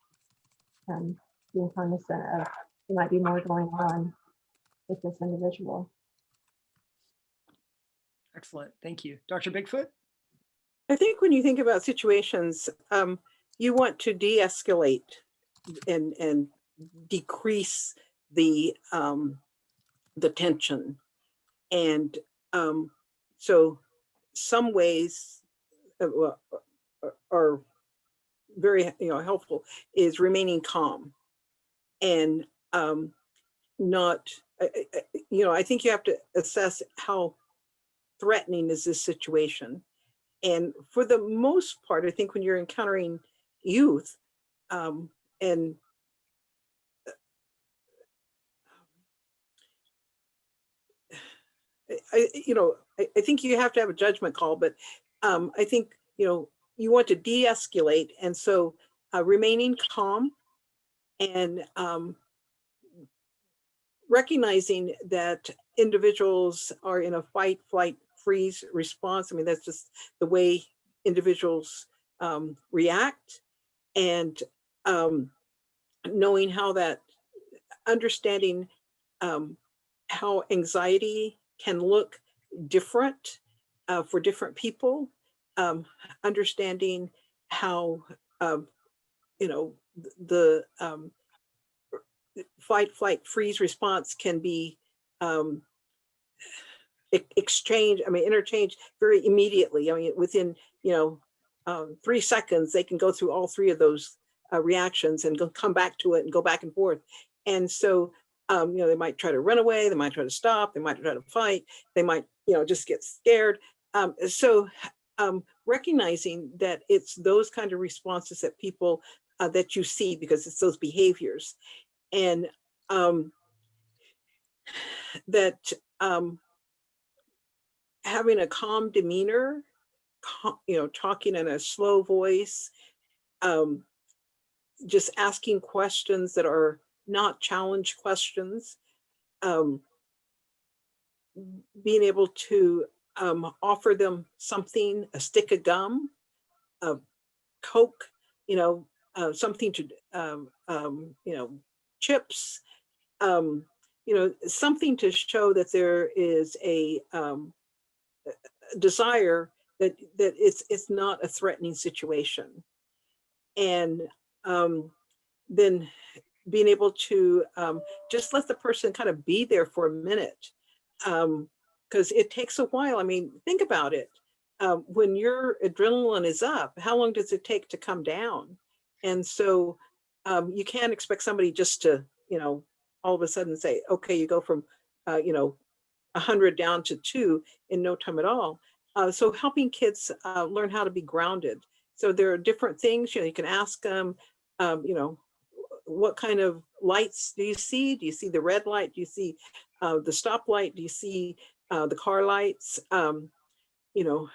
cognizant of there might be more going on with this individual. Excellent, thank you. Dr. Bigfoot? I think when you think about situations, you want to de-escalate and decrease the tension. And so some ways are very, you know, helpful is remaining calm and not, you know, I think you have to assess how threatening is this situation. And for the most part, I think when you're encountering youth, and I think you have to have a judgment call, but I think, you know, you want to de-escalate. And so remaining calm and recognizing that individuals are in a fight, flight, freeze response. I mean, that's just the way individuals react, and knowing how that, understanding how anxiety can look different for different people, understanding how, you know, the fight, flight, freeze response can be interchanged very immediately. I mean, within, you know, 3 seconds, they can go through all 3 of those reactions and come back to it and go back and forth. And so, you know, they might try to run away, they might try to stop, they might try to fight, they might, you know, just get scared. So recognizing that it's those kind of responses that people, that you see, because it's those behaviors. And that having a calm demeanor, you know, talking in a slow voice, just asking questions that are not challenge questions, being able to offer them something, a stick of gum, a Coke, you know, something to, you know, chips, you know, something to show that there is a desire that it's not a threatening situation. And then being able to just let the person kind of be there for a minute, because it takes a while. I mean, think about it. When your adrenaline is up, how long does it take to come down? And so you can't expect somebody just to, you know, all of a sudden say, okay, you go from, you know, 100 down to 2 in no time at all. So helping kids learn how to be grounded. So there are different things, you know, you can ask them, you know, what kind of lights do you see? Do you see the red light? Do you see the stoplight? Do you see the car lights? You know,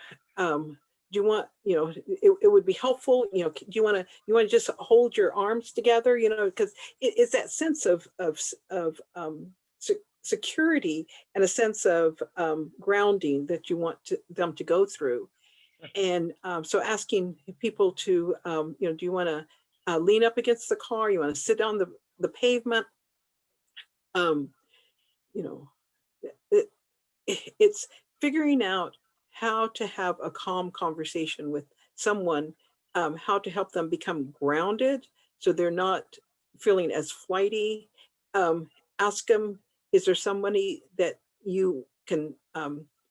do you want, you know, it would be helpful, you know, do you want to just hold your arms together, you know, because it's that sense of security and a sense of grounding that you want them to go through. And so asking people to, you know, do you want to lean up against the car? You want to sit down the pavement? You know, it's figuring out how to have a calm conversation with someone, how to help them become grounded so they're not feeling as flighty. Ask them, is there somebody that you can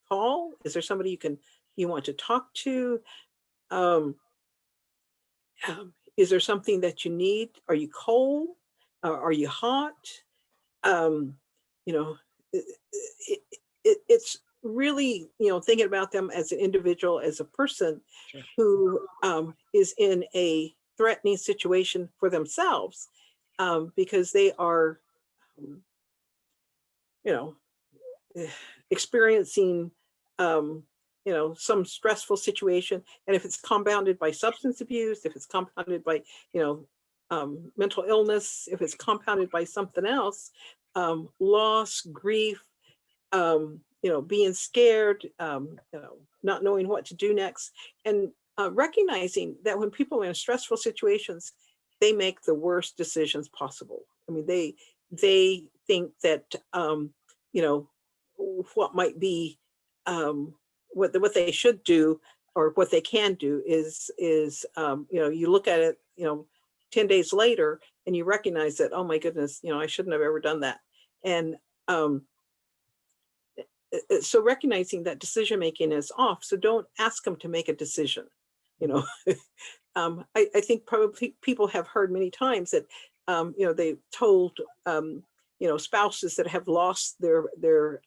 call? Is there somebody you want to talk to? Is there something that you need? Are you cold? Are you hot? You know, it's really, thinking about them as an individual, as a person Sure. who is in a threatening situation for themselves, because they are, you know, experiencing, some stressful situation. And if it's compounded by substance abuse, if it's compounded by, mental illness, if it's compounded by something else, loss, grief, being scared, not knowing what to do next, and recognizing that when people are in stressful situations, they make the worst decisions possible. I mean, they think that, you know, what might be, what they should do or what they can do is you look at it, 10 days later, and you recognize that, oh my goodness, I shouldn't have ever done that. And so recognizing that decision making is off, so don't ask them to make a decision. I think probably people have heard many times that they told spouses that have lost their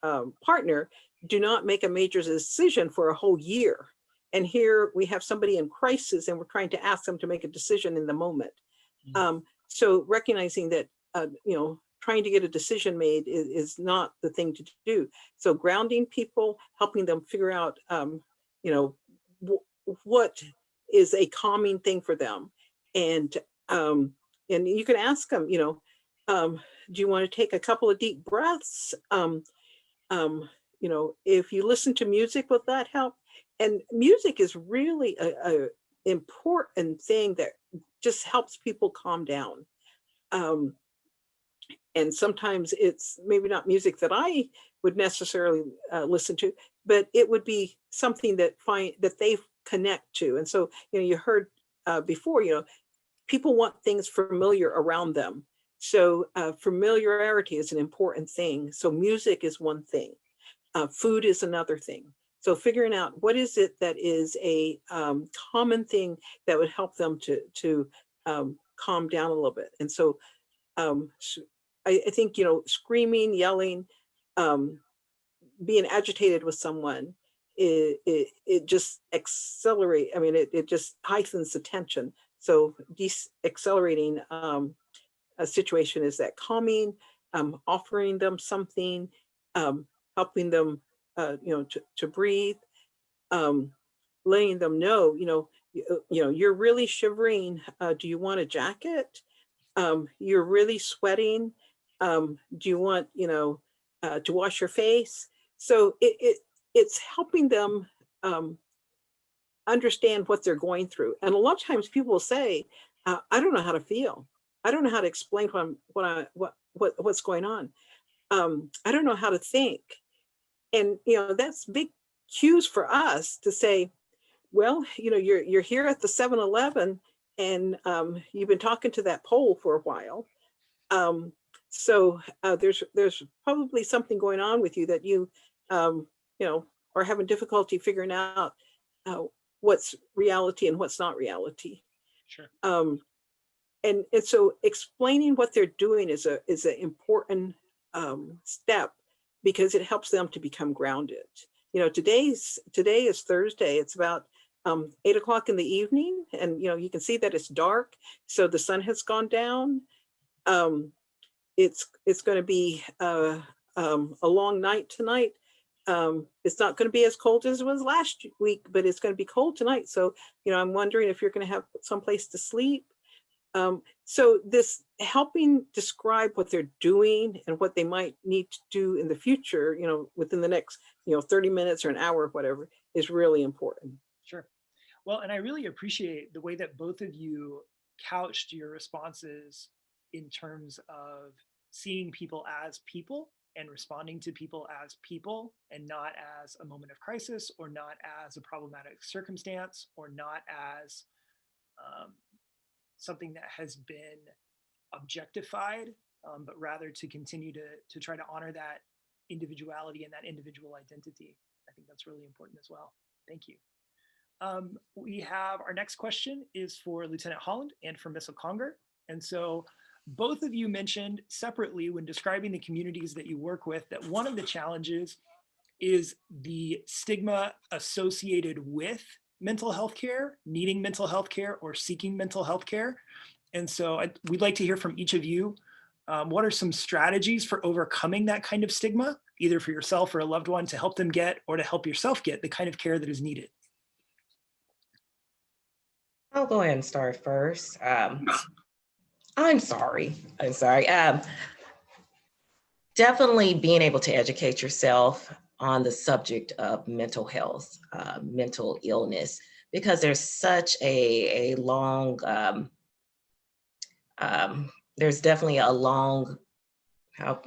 partner, do not make a major decision for a whole year. And here we have somebody in crisis, and we're trying to ask them to make a decision in the moment. So recognizing that trying to get a decision made is not the thing to do. So grounding people, helping them figure out, what is a calming thing for them. And you can ask them, do you want to take a couple of deep breaths? If you listen to music, will that help? And music is really a important thing that just helps people calm down. And sometimes it's maybe not music that I would necessarily listen to, but it would be something that they connect to. And so, you heard before, people want things familiar around them. So familiarity is an important thing. So music is one thing. Food is another thing. So figuring out what is it that is a common thing that would help them to calm down a little bit. And so I think, screaming, yelling, being agitated with someone, it just accelerate. I mean, it just heightens the tension. So accelerating a situation is that calming, offering them something, helping them, to breathe, letting them know, you're really shivering. Do you want a jacket? You're really sweating. Do you want, to wash your face? So it's helping them understand what they're going through. And a lot of times people will say, I don't know how to feel. I don't know how to explain what's going on. I don't know how to think. And, that's big cues for us to say, well, you're here at the 7-Eleven, and you've been talking to that pole for a while. So there's probably something going on with you that you are having difficulty figuring out what's reality and what's not reality. Sure. And so explaining what they're doing is an important step, because it helps them to become grounded. Today is Thursday. It's about 8 o'clock in the evening, and you can see that it's dark, so the sun has gone down. It's going to be a long night tonight. It's not going to be as cold as it was last week, but it's going to be cold tonight. So I'm wondering if you're going to have someplace to sleep. So this helping describe what they're doing and what they might need to do in the future, within the next 30 minutes or an hour or whatever, is really important. Sure. Well, and I really appreciate the way that both of you couched your responses in terms of seeing people as people and responding to people as people, and not as a moment of crisis, or not as a problematic circumstance, or not as something that has been objectified, but rather to continue to try to honor that individuality and that individual identity. I think that's really important as well. Thank you. We have our next question is for Lieutenant Holland and for Miss O'Conger. And so both of you mentioned separately when describing the communities that you work with that one of the challenges is the stigma associated with mental health care, needing mental health care, or seeking mental health care. And so we'd like to hear from each of you. What are some strategies for overcoming that kind of stigma, either for yourself or a loved one, to help them get or to help yourself get the kind of care that is needed? I'll go ahead and start first. I'm sorry. Definitely being able to educate yourself on the subject of mental health, mental illness, because there's such a long, there's definitely a long,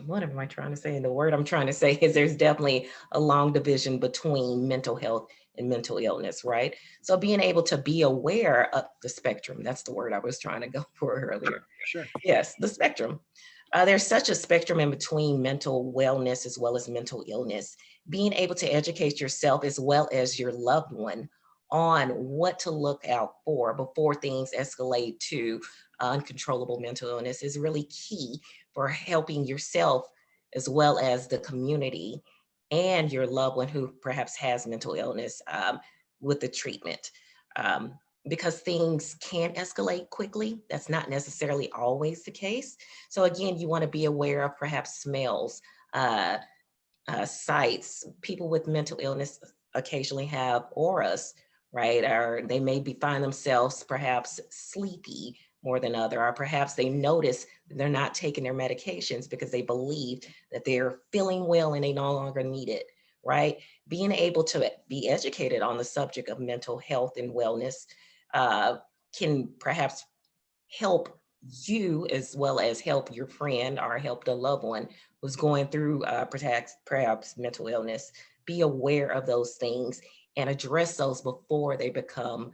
what am I trying to say? And the word I'm trying to say is there's definitely a long division between mental health and mental illness, right? So being able to be aware of the spectrum, that's the word I was trying to go for earlier. Sure. Yes, the spectrum. There's such a spectrum in between mental wellness as well as mental illness. Being able to educate yourself as well as your loved one on what to look out for before things escalate to uncontrollable mental illness is really key for helping yourself as well as the community and your loved one who perhaps has mental illness with the treatment. Because things can escalate quickly. That's not necessarily always the case. So again, you want to be aware of perhaps smells, sights. People with mental illness occasionally have auras, right? Or they may find themselves perhaps sleepy more than other, or perhaps they notice that they're not taking their medications because they believe that they're feeling well and they no longer need it, right? Being able to be educated on the subject of mental health and wellness can perhaps help you as well as help your friend or help the loved one who's going through perhaps mental illness. Be aware of those things and address those before they become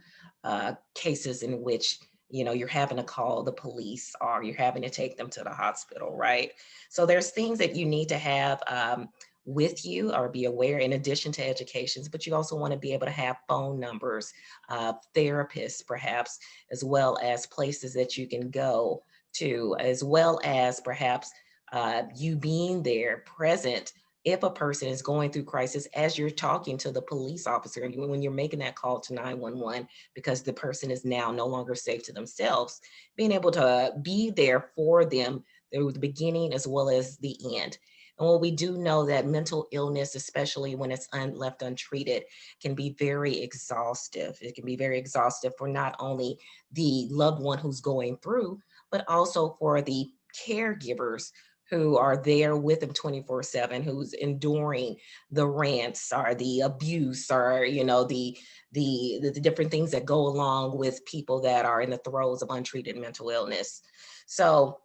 cases in which you're having to call the police or you're having to take them to the hospital, right? So there's things that you need to have with you or be aware in addition to educations, but you also want to be able to have phone numbers, therapists perhaps, as well as places that you can go to, as well as perhaps you being there present if a person is going through crisis as you're talking to the police officer and when you're making that call to 911 because the person is now no longer safe to themselves, being able to be there for them through the beginning as well as the end. And what we do know that mental illness, especially when it's left untreated, can be very exhaustive. It can be very exhaustive for not only the loved one who's going through, but also for the caregivers who are there with them 24/7, who's enduring the rants or the abuse or, the different things that go along with people that are in the throes of untreated mental illness. So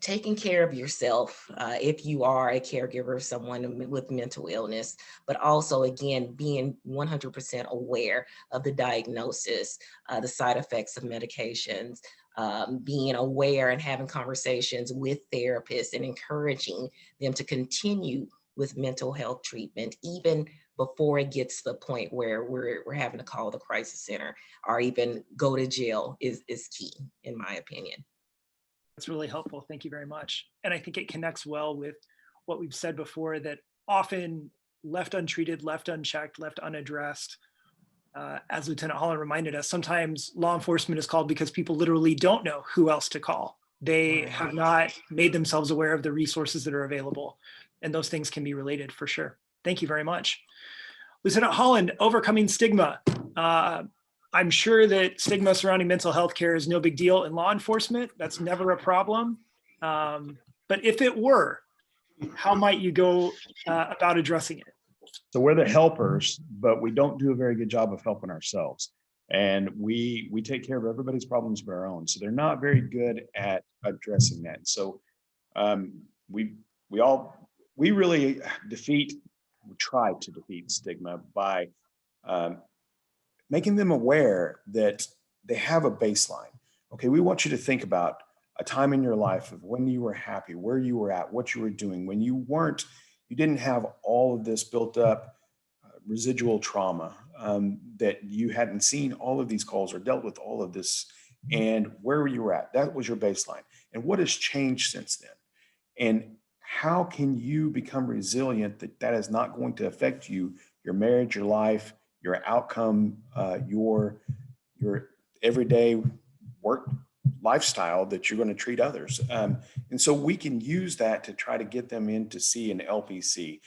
taking care of yourself if you are a caregiver of someone with mental illness, but also again, being 100% aware of the diagnosis, the side effects of medications, being aware and having conversations with therapists and encouraging them to continue with mental health treatment, even before it gets to the point where we're having to call the crisis center or even go to jail is key, in my opinion. That's really helpful. Thank you very much. And I think it connects well with what we've said before, that often left untreated, left unchecked, left unaddressed, as Lieutenant Holland reminded us, sometimes law enforcement is called because people literally don't know who else to call. They have not made themselves aware of the resources that are available. And those things can be related for sure. Thank you very much. Lieutenant Holland, overcoming stigma. I'm sure that stigma surrounding mental health care is no big deal in law enforcement. That's never a problem. But if it were, how might you go about addressing it? So we're the helpers, but we don't do a very good job of helping ourselves. And we take care of everybody's problems but our own. So they're not very good at addressing that. So we really try to defeat stigma by making them aware that they have a baseline. Okay, we want you to think about a time in your life of when you were happy, where you were at, what you were doing, when you didn't have all of this built up residual trauma that you hadn't seen all of these calls or dealt with all of this, and where you were at. That was your baseline. And what has changed since then? And how can you become resilient that that is not going to affect you, your marriage, your life, your outcome, your everyday work lifestyle that you're going to treat others. And so we can use that to try to get them in to see an LPC.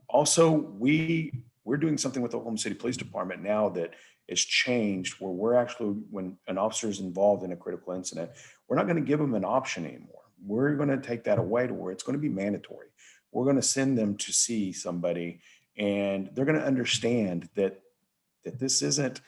Also, we're doing something with the Oklahoma City Police Department now that has changed, where we're actually, when an officer is involved in a critical incident, we're not going to give them an option anymore. We're going to take that away to where it's going to be mandatory. We're going to send them to see somebody, and they're going to understand that this isn't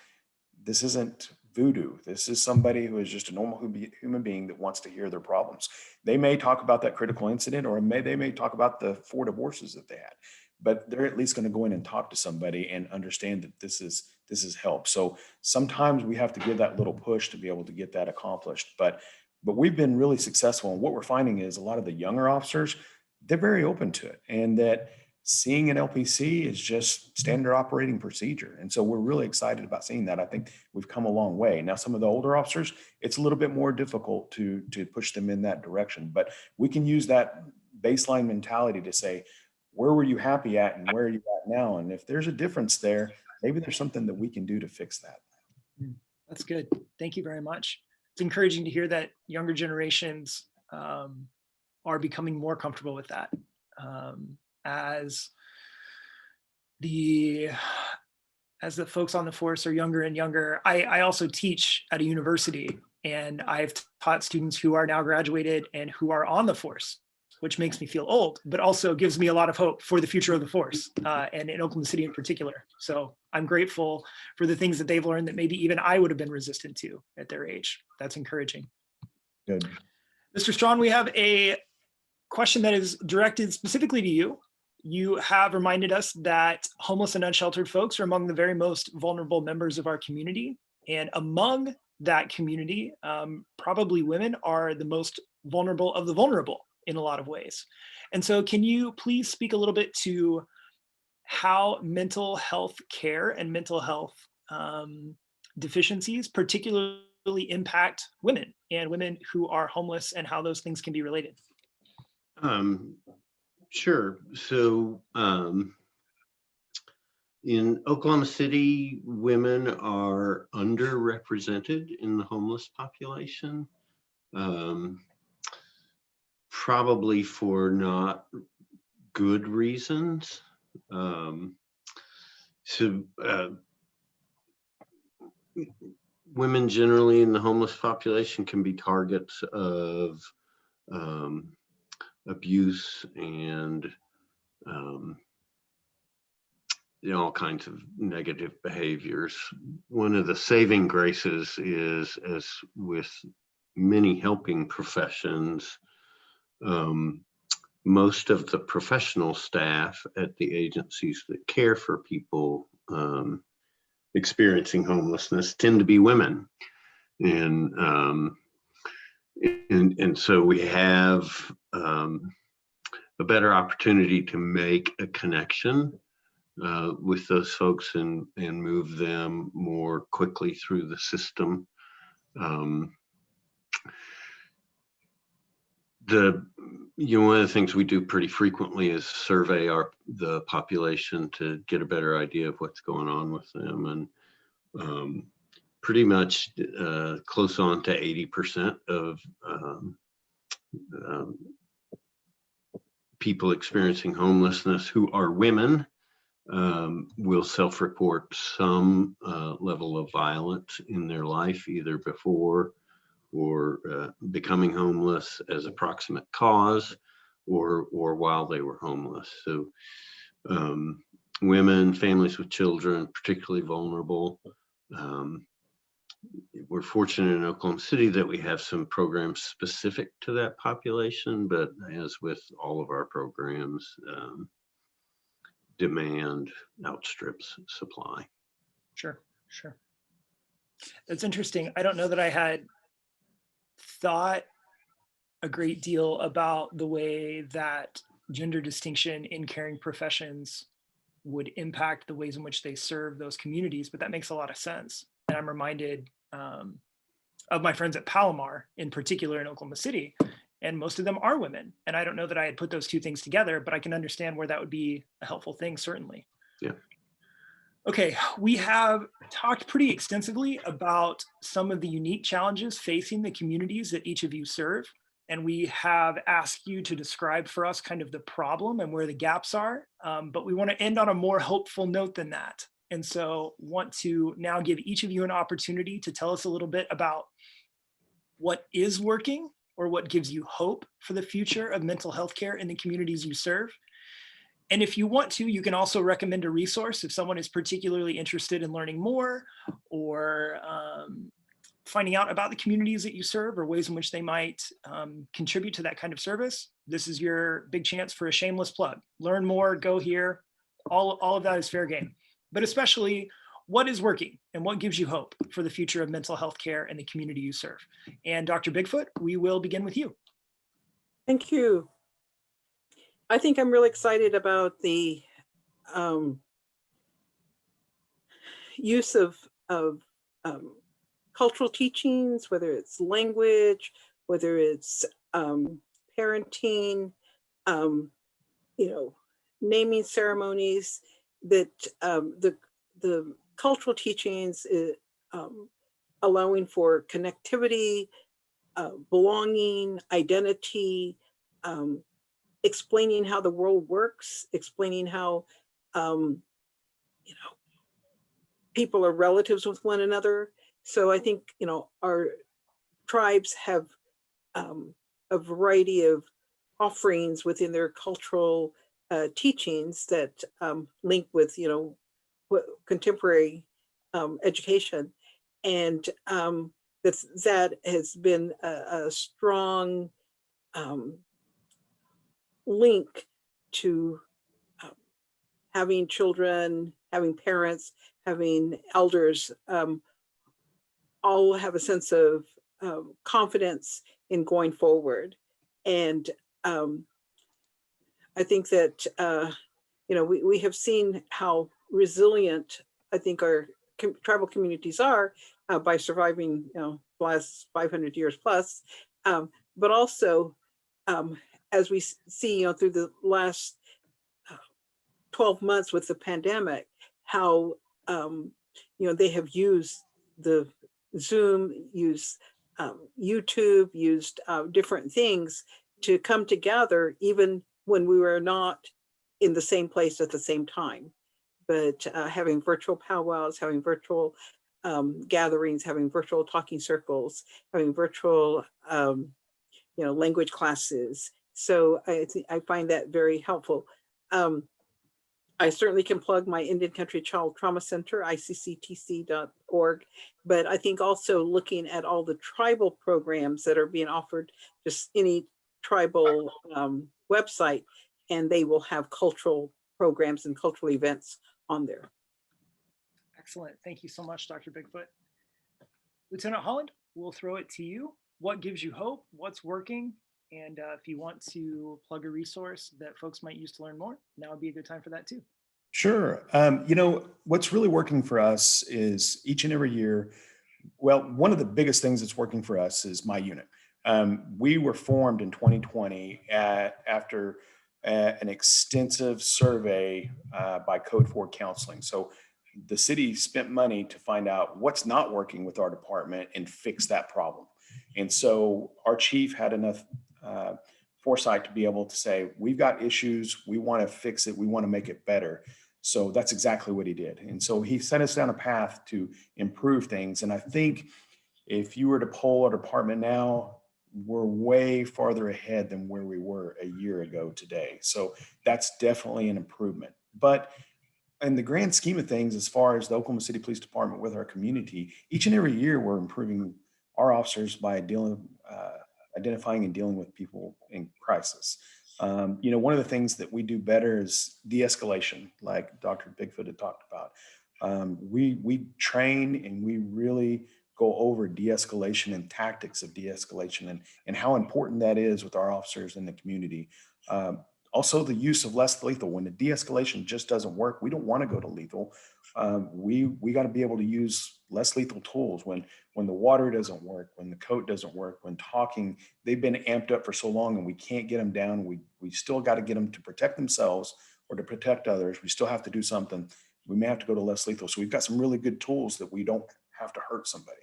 voodoo. This is somebody who is just a normal human being that wants to hear their problems. They may talk about that critical incident, or they may talk about the 4 divorces that they had, but they're at least going to go in and talk to somebody and understand that this is help. So sometimes we have to give that little push to be able to get that accomplished. But we've been really successful. And what we're finding is a lot of the younger officers, they're very open to it, and that seeing an LPC is just standard operating procedure. And so we're really excited about seeing that. I think we've come a long way. Now, some of the older officers, it's a little bit more difficult to push them in that direction, but we can use that baseline mentality to say, where were you happy at and where are you at now? And if there's a difference there, maybe there's something that we can do to fix that. That's good. Thank you very much. It's encouraging to hear that younger generations are becoming more comfortable with that. As the folks on the force are younger and younger. I also teach at a university, and I've taught students who are now graduated and who are on the force, which makes me feel old, but also gives me a lot of hope for the future of the force, and in Oklahoma City in particular. So I'm grateful for the things that they've learned that maybe even I would have been resistant to at their age. That's encouraging. Good. Mr. Strawn, we have a question that is directed specifically to you. You have reminded us that homeless and unsheltered folks are among the very most vulnerable members of our community. And among that community, probably women are the most vulnerable of the vulnerable in a lot of ways. And so can you please speak a little bit to how mental health care and mental health deficiencies particularly impact women and women who are homeless, and how those things can be related? Sure. So in Oklahoma City, women are underrepresented in the homeless population, probably for not good reasons. Women generally in the homeless population can be targets of abuse and all kinds of negative behaviors. One of the saving graces is, as with many helping professions, most of the professional staff at the agencies that care for people experiencing homelessness tend to be women. And so we have a better opportunity to make a connection with those folks and move them more quickly through the system. One of the things we do pretty frequently is survey the population to get a better idea of what's going on with them, and pretty much close on to 80% of people experiencing homelessness who are women will self-report some level of violence in their life, either before or becoming homeless as a proximate cause, or while they were homeless. So women, families with children, particularly vulnerable. We're fortunate in Oklahoma City that we have some programs specific to that population, but as with all of our programs, demand outstrips supply. Sure. That's interesting. I don't know that I had thought a great deal about the way that gender distinction in caring professions would impact the ways in which they serve those communities, but that makes a lot of sense. And I'm reminded of my friends at Palomar, in particular in Oklahoma City, and most of them are women. And I don't know that I had put those two things together, but I can understand where that would be a helpful thing, certainly. Yeah. Okay, we have talked pretty extensively about some of the unique challenges facing the communities that each of you serve. And we have asked you to describe for us kind of the problem and where the gaps are. But we want to end on a more hopeful note than that. And so want to now give each of you an opportunity to tell us a little bit about what is working or what gives you hope for the future of mental health care in the communities you serve. And if you want to, you can also recommend a resource if someone is particularly interested in learning more or finding out about the communities that you serve or ways in which they might contribute to that kind of service. This is your big chance for a shameless plug. Learn more, go here. All of that is fair game. But especially, what is working and what gives you hope for the future of mental health care and the community you serve? And Dr. Bigfoot, we will begin with you. Thank you. I think I'm really excited about the use of cultural teachings, whether it's language, whether it's parenting, naming ceremonies, that the cultural teachings allowing for connectivity, belonging, identity, explaining how the world works, explaining how people are relatives with one another. So I think our tribes have a variety of offerings within their cultural teachings that link with contemporary education, and that has been a strong link to having children, having parents, having elders all have a sense of confidence in going forward. And I think that we have seen how resilient I think our tribal communities are by surviving the last 500 years plus, but also as we see through the last 12 months with the pandemic, how they have used the Zoom, used YouTube, used different things to come together even when we were not in the same place at the same time. But having virtual powwows, having virtual gatherings, having virtual talking circles, having virtual language classes. So I find that very helpful. I certainly can plug my Indian Country Child Trauma Center, icctc.org, but I think also looking at all the tribal programs that are being offered, just any tribal website, and they will have cultural programs and cultural events on there. Excellent. Thank you so much, Dr. Bigfoot. Lieutenant Holland, we'll throw it to you. What gives you hope? What's working? And if you want to plug a resource that folks might use to learn more, now would be a good time for that too. Sure. What's really working for us is each and every year, well, one of the biggest things that's working for us is My Unit. We were formed in 2020 after an extensive survey by Code 4 Counseling. So the city spent money to find out what's not working with our department and fix that problem. And so our chief had enough foresight to be able to say, we've got issues, we want to fix it, we want to make it better. So that's exactly what he did. And so he set us down a path to improve things. And I think if you were to poll our department now, we're way farther ahead than where we were a year ago today. So that's definitely an improvement. But in the grand scheme of things, as far as the Oklahoma City Police Department with our community, each and every year we're improving our officers by identifying and dealing with people in crisis. One of the things that we do better is de-escalation, like Dr. Bigfoot had talked about. We train and we really go over de-escalation and tactics of de-escalation and how important that is with our officers in the community. Also, the use of less lethal. When the de-escalation just doesn't work, we don't want to go to lethal. We got to be able to use less lethal tools when the water doesn't work, when the coat doesn't work, when talking. They've been amped up for so long, and we can't get them down. We still got to get them to protect themselves or to protect others. We still have to do something. We may have to go to less lethal. So we've got some really good tools that we don't have to hurt somebody.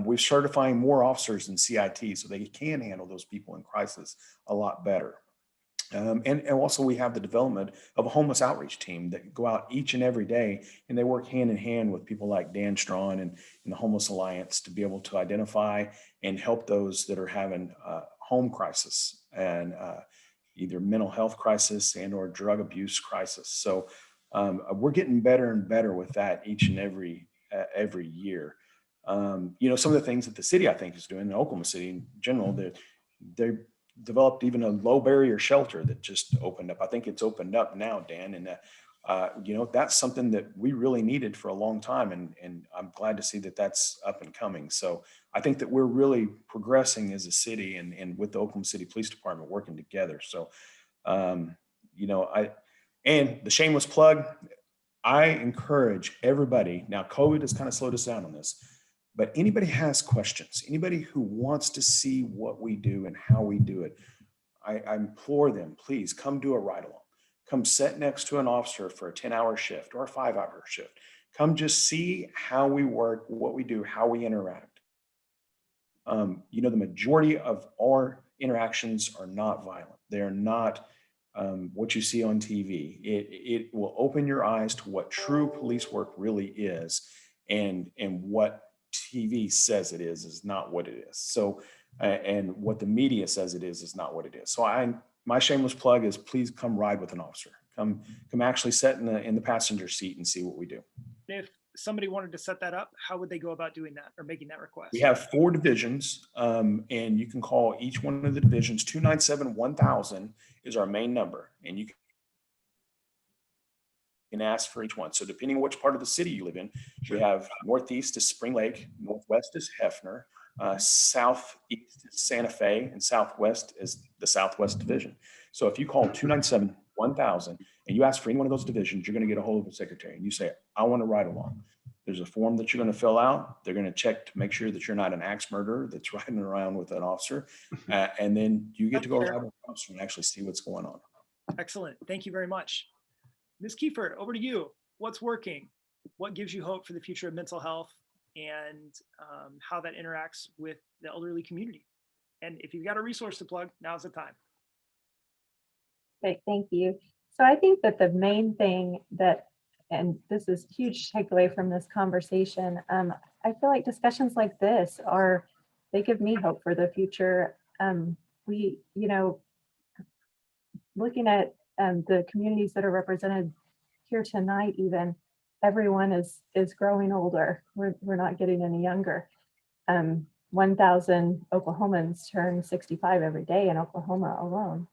We're certifying more officers in CIT so they can handle those people in crisis a lot better. And also we have the development of a homeless outreach team that go out each and every day, and they work hand in hand with people like Dan Strawn and the Homeless Alliance to be able to identify and help those that are having home crisis and either mental health crisis and or drug abuse crisis. So we're getting better and better with that each and every year. You know, some of the things that the city, I think, is doing, in Oklahoma City in general, they developed even a low barrier shelter that just opened up. I think it's opened up now, Dan, and you know, that's something that we really needed for a long time, and I'm glad to see that that's up and coming. So I think that we're really progressing as a city, and with the Oklahoma City Police Department working together. So you know, and the shameless plug, I encourage everybody. Now, COVID has kind of slowed us down on this, but anybody has questions, anybody who wants to see what we do and how we do it, I implore them, please come do a ride along. Come sit next to an officer for a 10-hour shift or a 5-hour shift. Come just see how we work, what we do, how we interact. You know, the majority of our interactions are not violent. They are not what you see on TV. It will open your eyes to what true police work really is, and what TV says it is not what it is. So, and what the media says it is not what it is. So my shameless plug is, please come ride with an officer. Come actually sit in the passenger seat and see what we do. If somebody wanted to set that up, how would they go about doing that or making that request? We have 4 divisions, and you can call each one of the divisions. 297-1000 is our main number, and you can ask for each one. So depending on which part of the city you live in, we have northeast is Spring Lake, northwest is Hefner, southeast is Santa Fe, and southwest is the Southwest Division. So if you call 297-1000 and you ask for any one of those divisions, you're going to get a hold of a secretary, and you say, I want to ride along. There's a form that you're going to fill out. They're going to check to make sure that you're not an axe murderer that's riding around with an officer. And then you get to go ride with an officer and actually see what's going on. Excellent. Thank you very much. Ms. Kiefer, over to you. What's working? What gives you hope for the future of mental health, and how that interacts with the elderly community? And if you've got a resource to plug, now's the time. Great, thank you. So I think that the main thing that, and this is huge takeaway from this conversation, I feel like discussions like this they give me hope for the future. We, you know, looking at the communities that are represented here tonight, even, everyone is growing older. We're not getting any younger. 1,000 Oklahomans turn 65 every day in Oklahoma alone.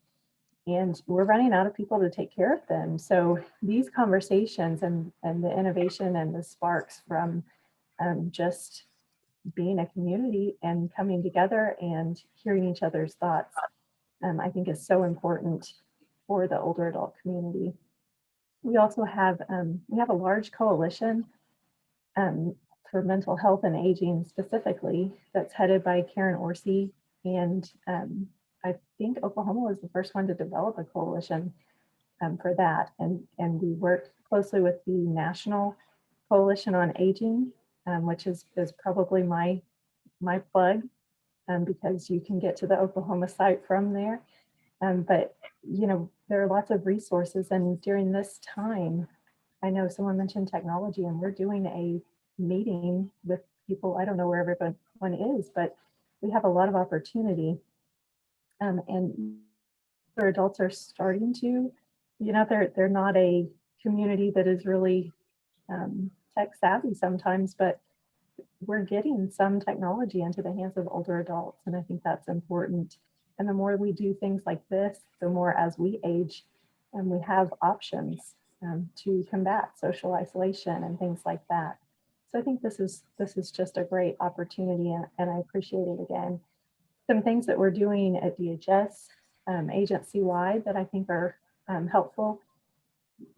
And we're running out of people to take care of them. So these conversations and the innovation and the sparks from just being a community and coming together and hearing each other's thoughts, I think is so important for the older adult community. We also have a large coalition for mental health and aging specifically that's headed by Karen Orsi, and I think Oklahoma was the first one to develop a coalition for that. And we work closely with the National Coalition on Aging, which is probably my plug, because you can get to the Oklahoma site from there. But, you know, there are lots of resources. And during this time, I know someone mentioned technology, and we're doing a meeting with people. I don't know where everyone is, but we have a lot of opportunity. And their adults are starting to, you know, they're not a community that is really tech savvy sometimes, but we're getting some technology into the hands of older adults. And I think that's important. And the more we do things like this, the more as we age, and we have options to combat social isolation and things like that. So I think this is just a great opportunity, and I appreciate it again. Some things that we're doing at DHS, agency-wide that I think are helpful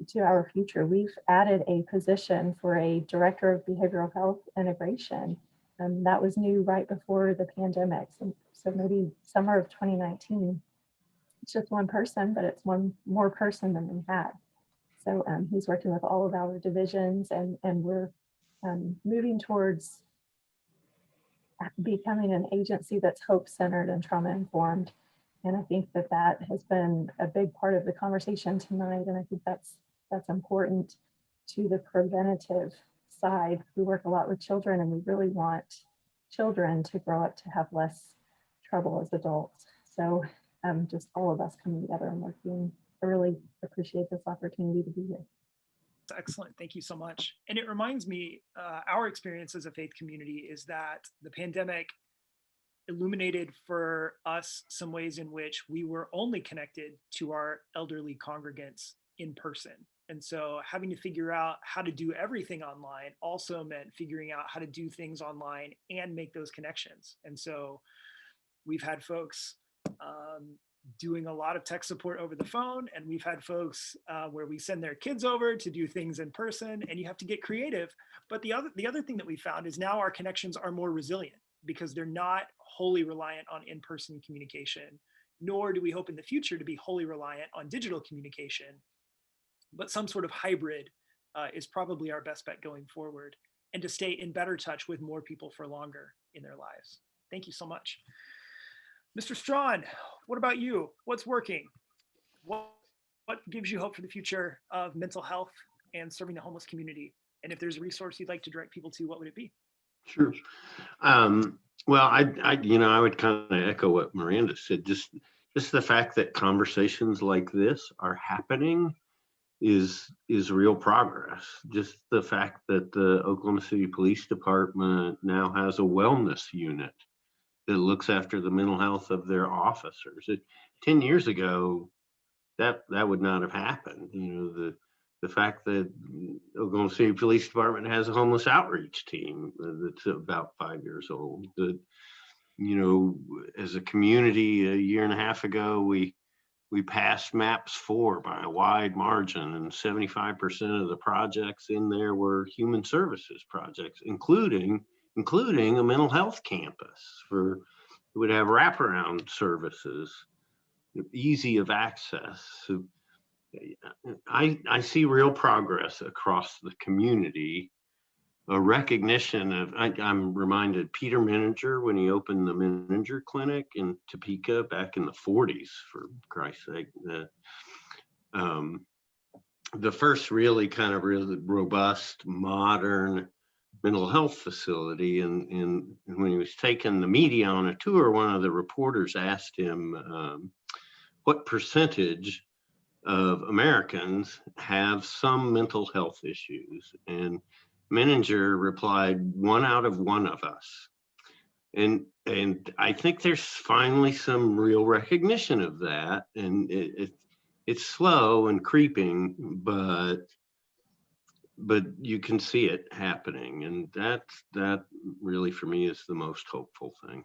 to our future. We've added a position for a director of behavioral health integration. That was new right before the pandemic. So maybe summer of 2019. It's just one person, but it's one more person than we had. So he's working with all of our divisions, and we're moving towards becoming an agency that's hope-centered and trauma-informed. And I think that that has been a big part of the conversation tonight. And I think that's important to the preventative side. We work a lot with children, and we really want children to grow up to have less trouble as adults. So just all of us coming together and working. I really appreciate this opportunity to be here. Excellent. Thank you so much. And it reminds me, our experience as a faith community is that the pandemic illuminated for us some ways in which we were only connected to our elderly congregants in person. And so having to figure out how to do everything online also meant figuring out how to do things online and make those connections. And so we've had folks doing a lot of tech support over the phone, and we've had folks where we send their kids over to do things in person, and you have to get creative. But the other thing that we found is now our connections are more resilient because they're not wholly reliant on in-person communication, nor do we hope in the future to be wholly reliant on digital communication, but some sort of hybrid is probably our best bet going forward, and to stay in better touch with more people for longer in their lives. Thank you so much. Mr. Strawn, what about you? What's working? What gives you hope for the future of mental health and serving the homeless community? And if there's a resource you'd like to direct people to, what would it be? Sure. Well, I would kind of echo what Miranda said. Just the fact that conversations like this are happening is real progress. Just the fact that the Oklahoma City Police Department now has a wellness unit that looks after the mental health of their officers. 10 years ago, that would not have happened. The fact that Oklahoma City Police Department has a homeless outreach team that's about 5 years old. That, as a community a year and a half ago, we passed MAPS 4 by a wide margin, and 75% of the projects in there were human services projects, including a mental health campus it would have wraparound services, easy of access. So I see real progress across the community, a recognition of, I'm reminded Peter Menninger when he opened the Menninger Clinic in Topeka back in the 40s, for Christ's sake, the first really robust, modern mental health facility. And when he was taking the media on a tour, one of the reporters asked him what percentage of Americans have some mental health issues. And Menninger replied, 1 out of 1 of us. And I think there's finally some real recognition of that. And it's slow and creeping, but you can see it happening. And that really, for me, is the most hopeful thing.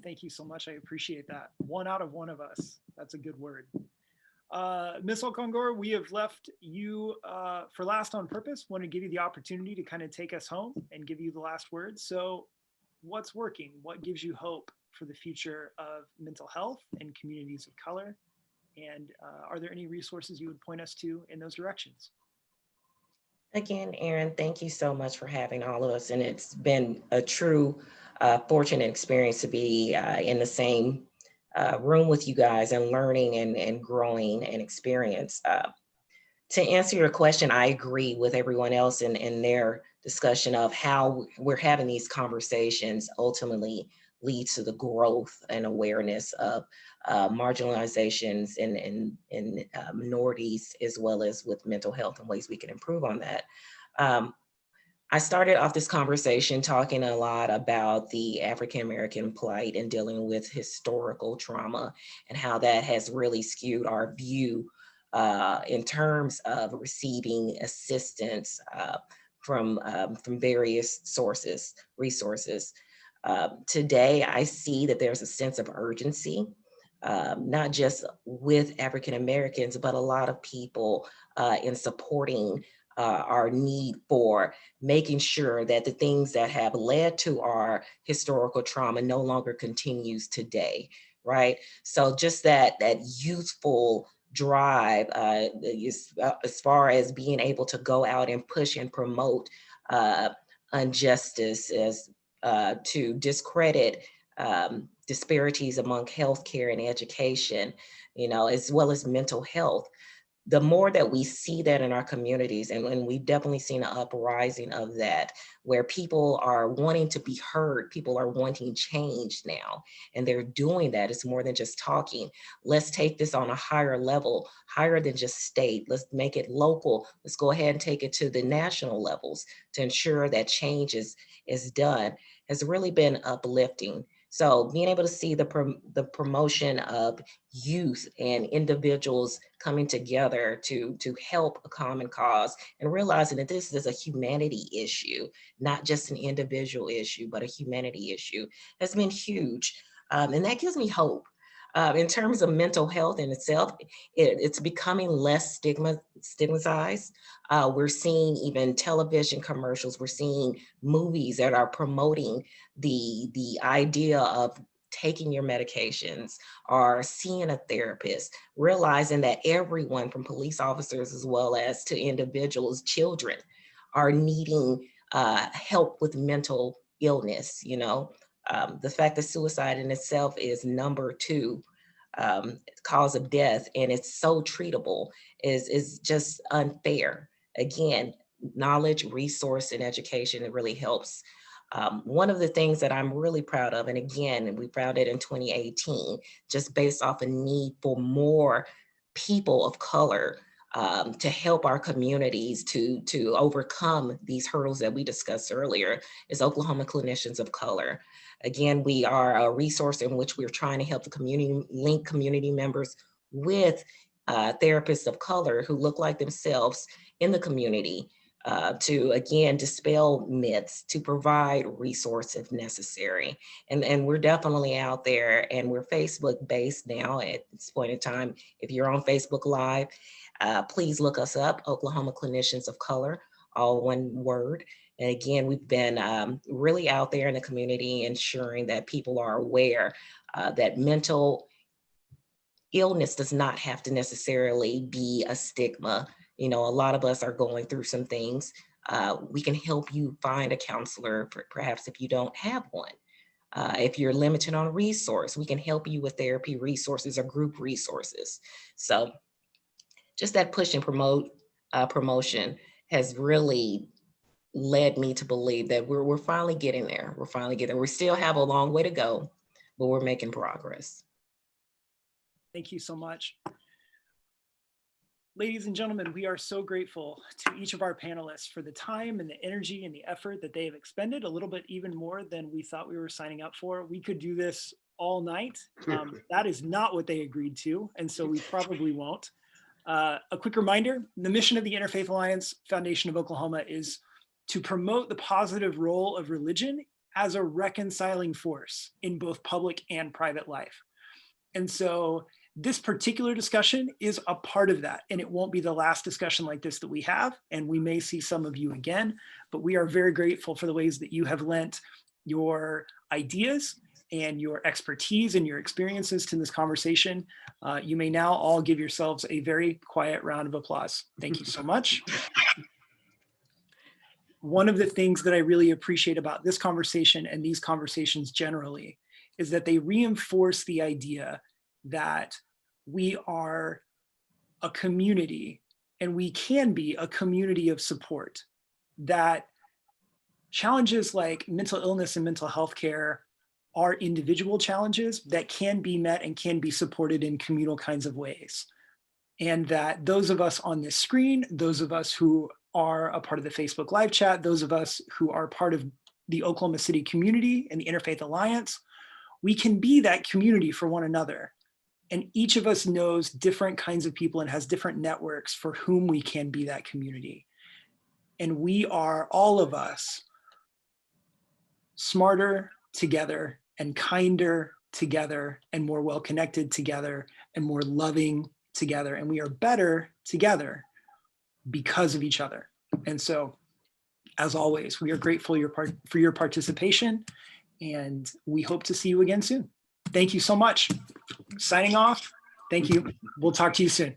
Thank you so much. I appreciate that. 1 out of 1 of us. That's a good word. Ms. Okongor, we have left you for last on purpose. Want to give you the opportunity to kind of take us home and give you the last word. So what's working? What gives you hope for the future of mental health and communities of color? And are there any resources you would point us to in those directions? Again, Aaron, thank you so much for having all of us. And it's been a true fortunate experience to be in the same room with you guys and learning and growing and experience. To answer your question, I agree with everyone else in their discussion of how we're having these conversations ultimately lead to the growth and awareness of marginalizations and minorities, as well as with mental health and ways we can improve on that. I started off this conversation talking a lot about the African-American plight and dealing with historical trauma and how that has really skewed our view in terms of receiving assistance from various resources. Today, I see that there's a sense of urgency not just with African Americans, but a lot of people in supporting our need for making sure that the things that have led to our historical trauma no longer continues today, right? So just that youthful drive as far as being able to go out and push and promote injustice as to discredit disparities among healthcare and education, as well as mental health. The more that we see that in our communities, and we've definitely seen an uprising of that, where people are wanting to be heard, people are wanting change now, and they're doing that. It's more than just talking. Let's take this on a higher level, higher than just state. Let's make it local. Let's go ahead and take it to the national levels to ensure that change is done, has really been uplifting. So being able to see the promotion of youth and individuals coming together to help a common cause, and realizing that this is a humanity issue, not just an individual issue, but a humanity issue, has been huge. And that gives me hope. In terms of mental health in itself, it's becoming less stigmatized. We're seeing even television commercials, we're seeing movies that are promoting the idea of taking your medications or seeing a therapist, realizing that everyone from police officers as well as to individuals, children, are needing help with mental illness. The fact that suicide in itself is number 2 cause of death, and it's so treatable, is just unfair. Again, knowledge, resource, and education, it really helps. One of the things that I'm really proud of, and again, we found it in 2018, just based off a need for more people of color to help our communities to overcome these hurdles that we discussed earlier, is Oklahoma Clinicians of Color. Again, we are a resource in which we're trying to help the community, link community members with therapists of color who look like themselves in the community, to, again, dispel myths, to provide resources if necessary. And we're definitely out there, and we're Facebook based now at this point in time. If you're on Facebook Live, please look us up, Oklahoma Clinicians of Color, all one word. And again, we've been really out there in the community, ensuring that people are aware that mental illness does not have to necessarily be a stigma. A lot of us are going through some things. We can help you find a counselor, perhaps if you don't have one. If you're limited on resource, we can help you with therapy resources or group resources. So just that push and promotion has really led me to believe that we're finally getting there. We're finally getting there. We still have a long way to go, but we're making progress. Thank you so much. Ladies and gentlemen, we are so grateful to each of our panelists for the time and the energy and the effort that they have expended, a little bit even more than we thought we were signing up for. We could do this all night. That is not what they agreed to, and so we probably won't. A quick reminder, the mission of the Interfaith Alliance Foundation of Oklahoma is to promote the positive role of religion as a reconciling force in both public and private life. And so this particular discussion is a part of that, and it won't be the last discussion like this that we have, and we may see some of you again, but we are very grateful for the ways that you have lent your ideas and your expertise and your experiences to this conversation. You may now all give yourselves a very quiet round of applause. Thank you so much. One of the things that I really appreciate about this conversation and these conversations generally is that they reinforce the idea that we are a community, and we can be a community of support, that challenges like mental illness and mental health care are individual challenges that can be met and can be supported in communal kinds of ways. And that those of us on this screen, those of us who are a part of the Facebook Live chat, those of us who are part of the Oklahoma City community and the Interfaith Alliance, we can be that community for one another. And each of us knows different kinds of people and has different networks for whom we can be that community. And we are, all of us, smarter together and kinder together and more well-connected together and more loving together. And we are better together because of each other. And so, as always, we are grateful for your participation, and we hope to see you again soon. Thank you so much. Signing off. Thank you. We'll talk to you soon.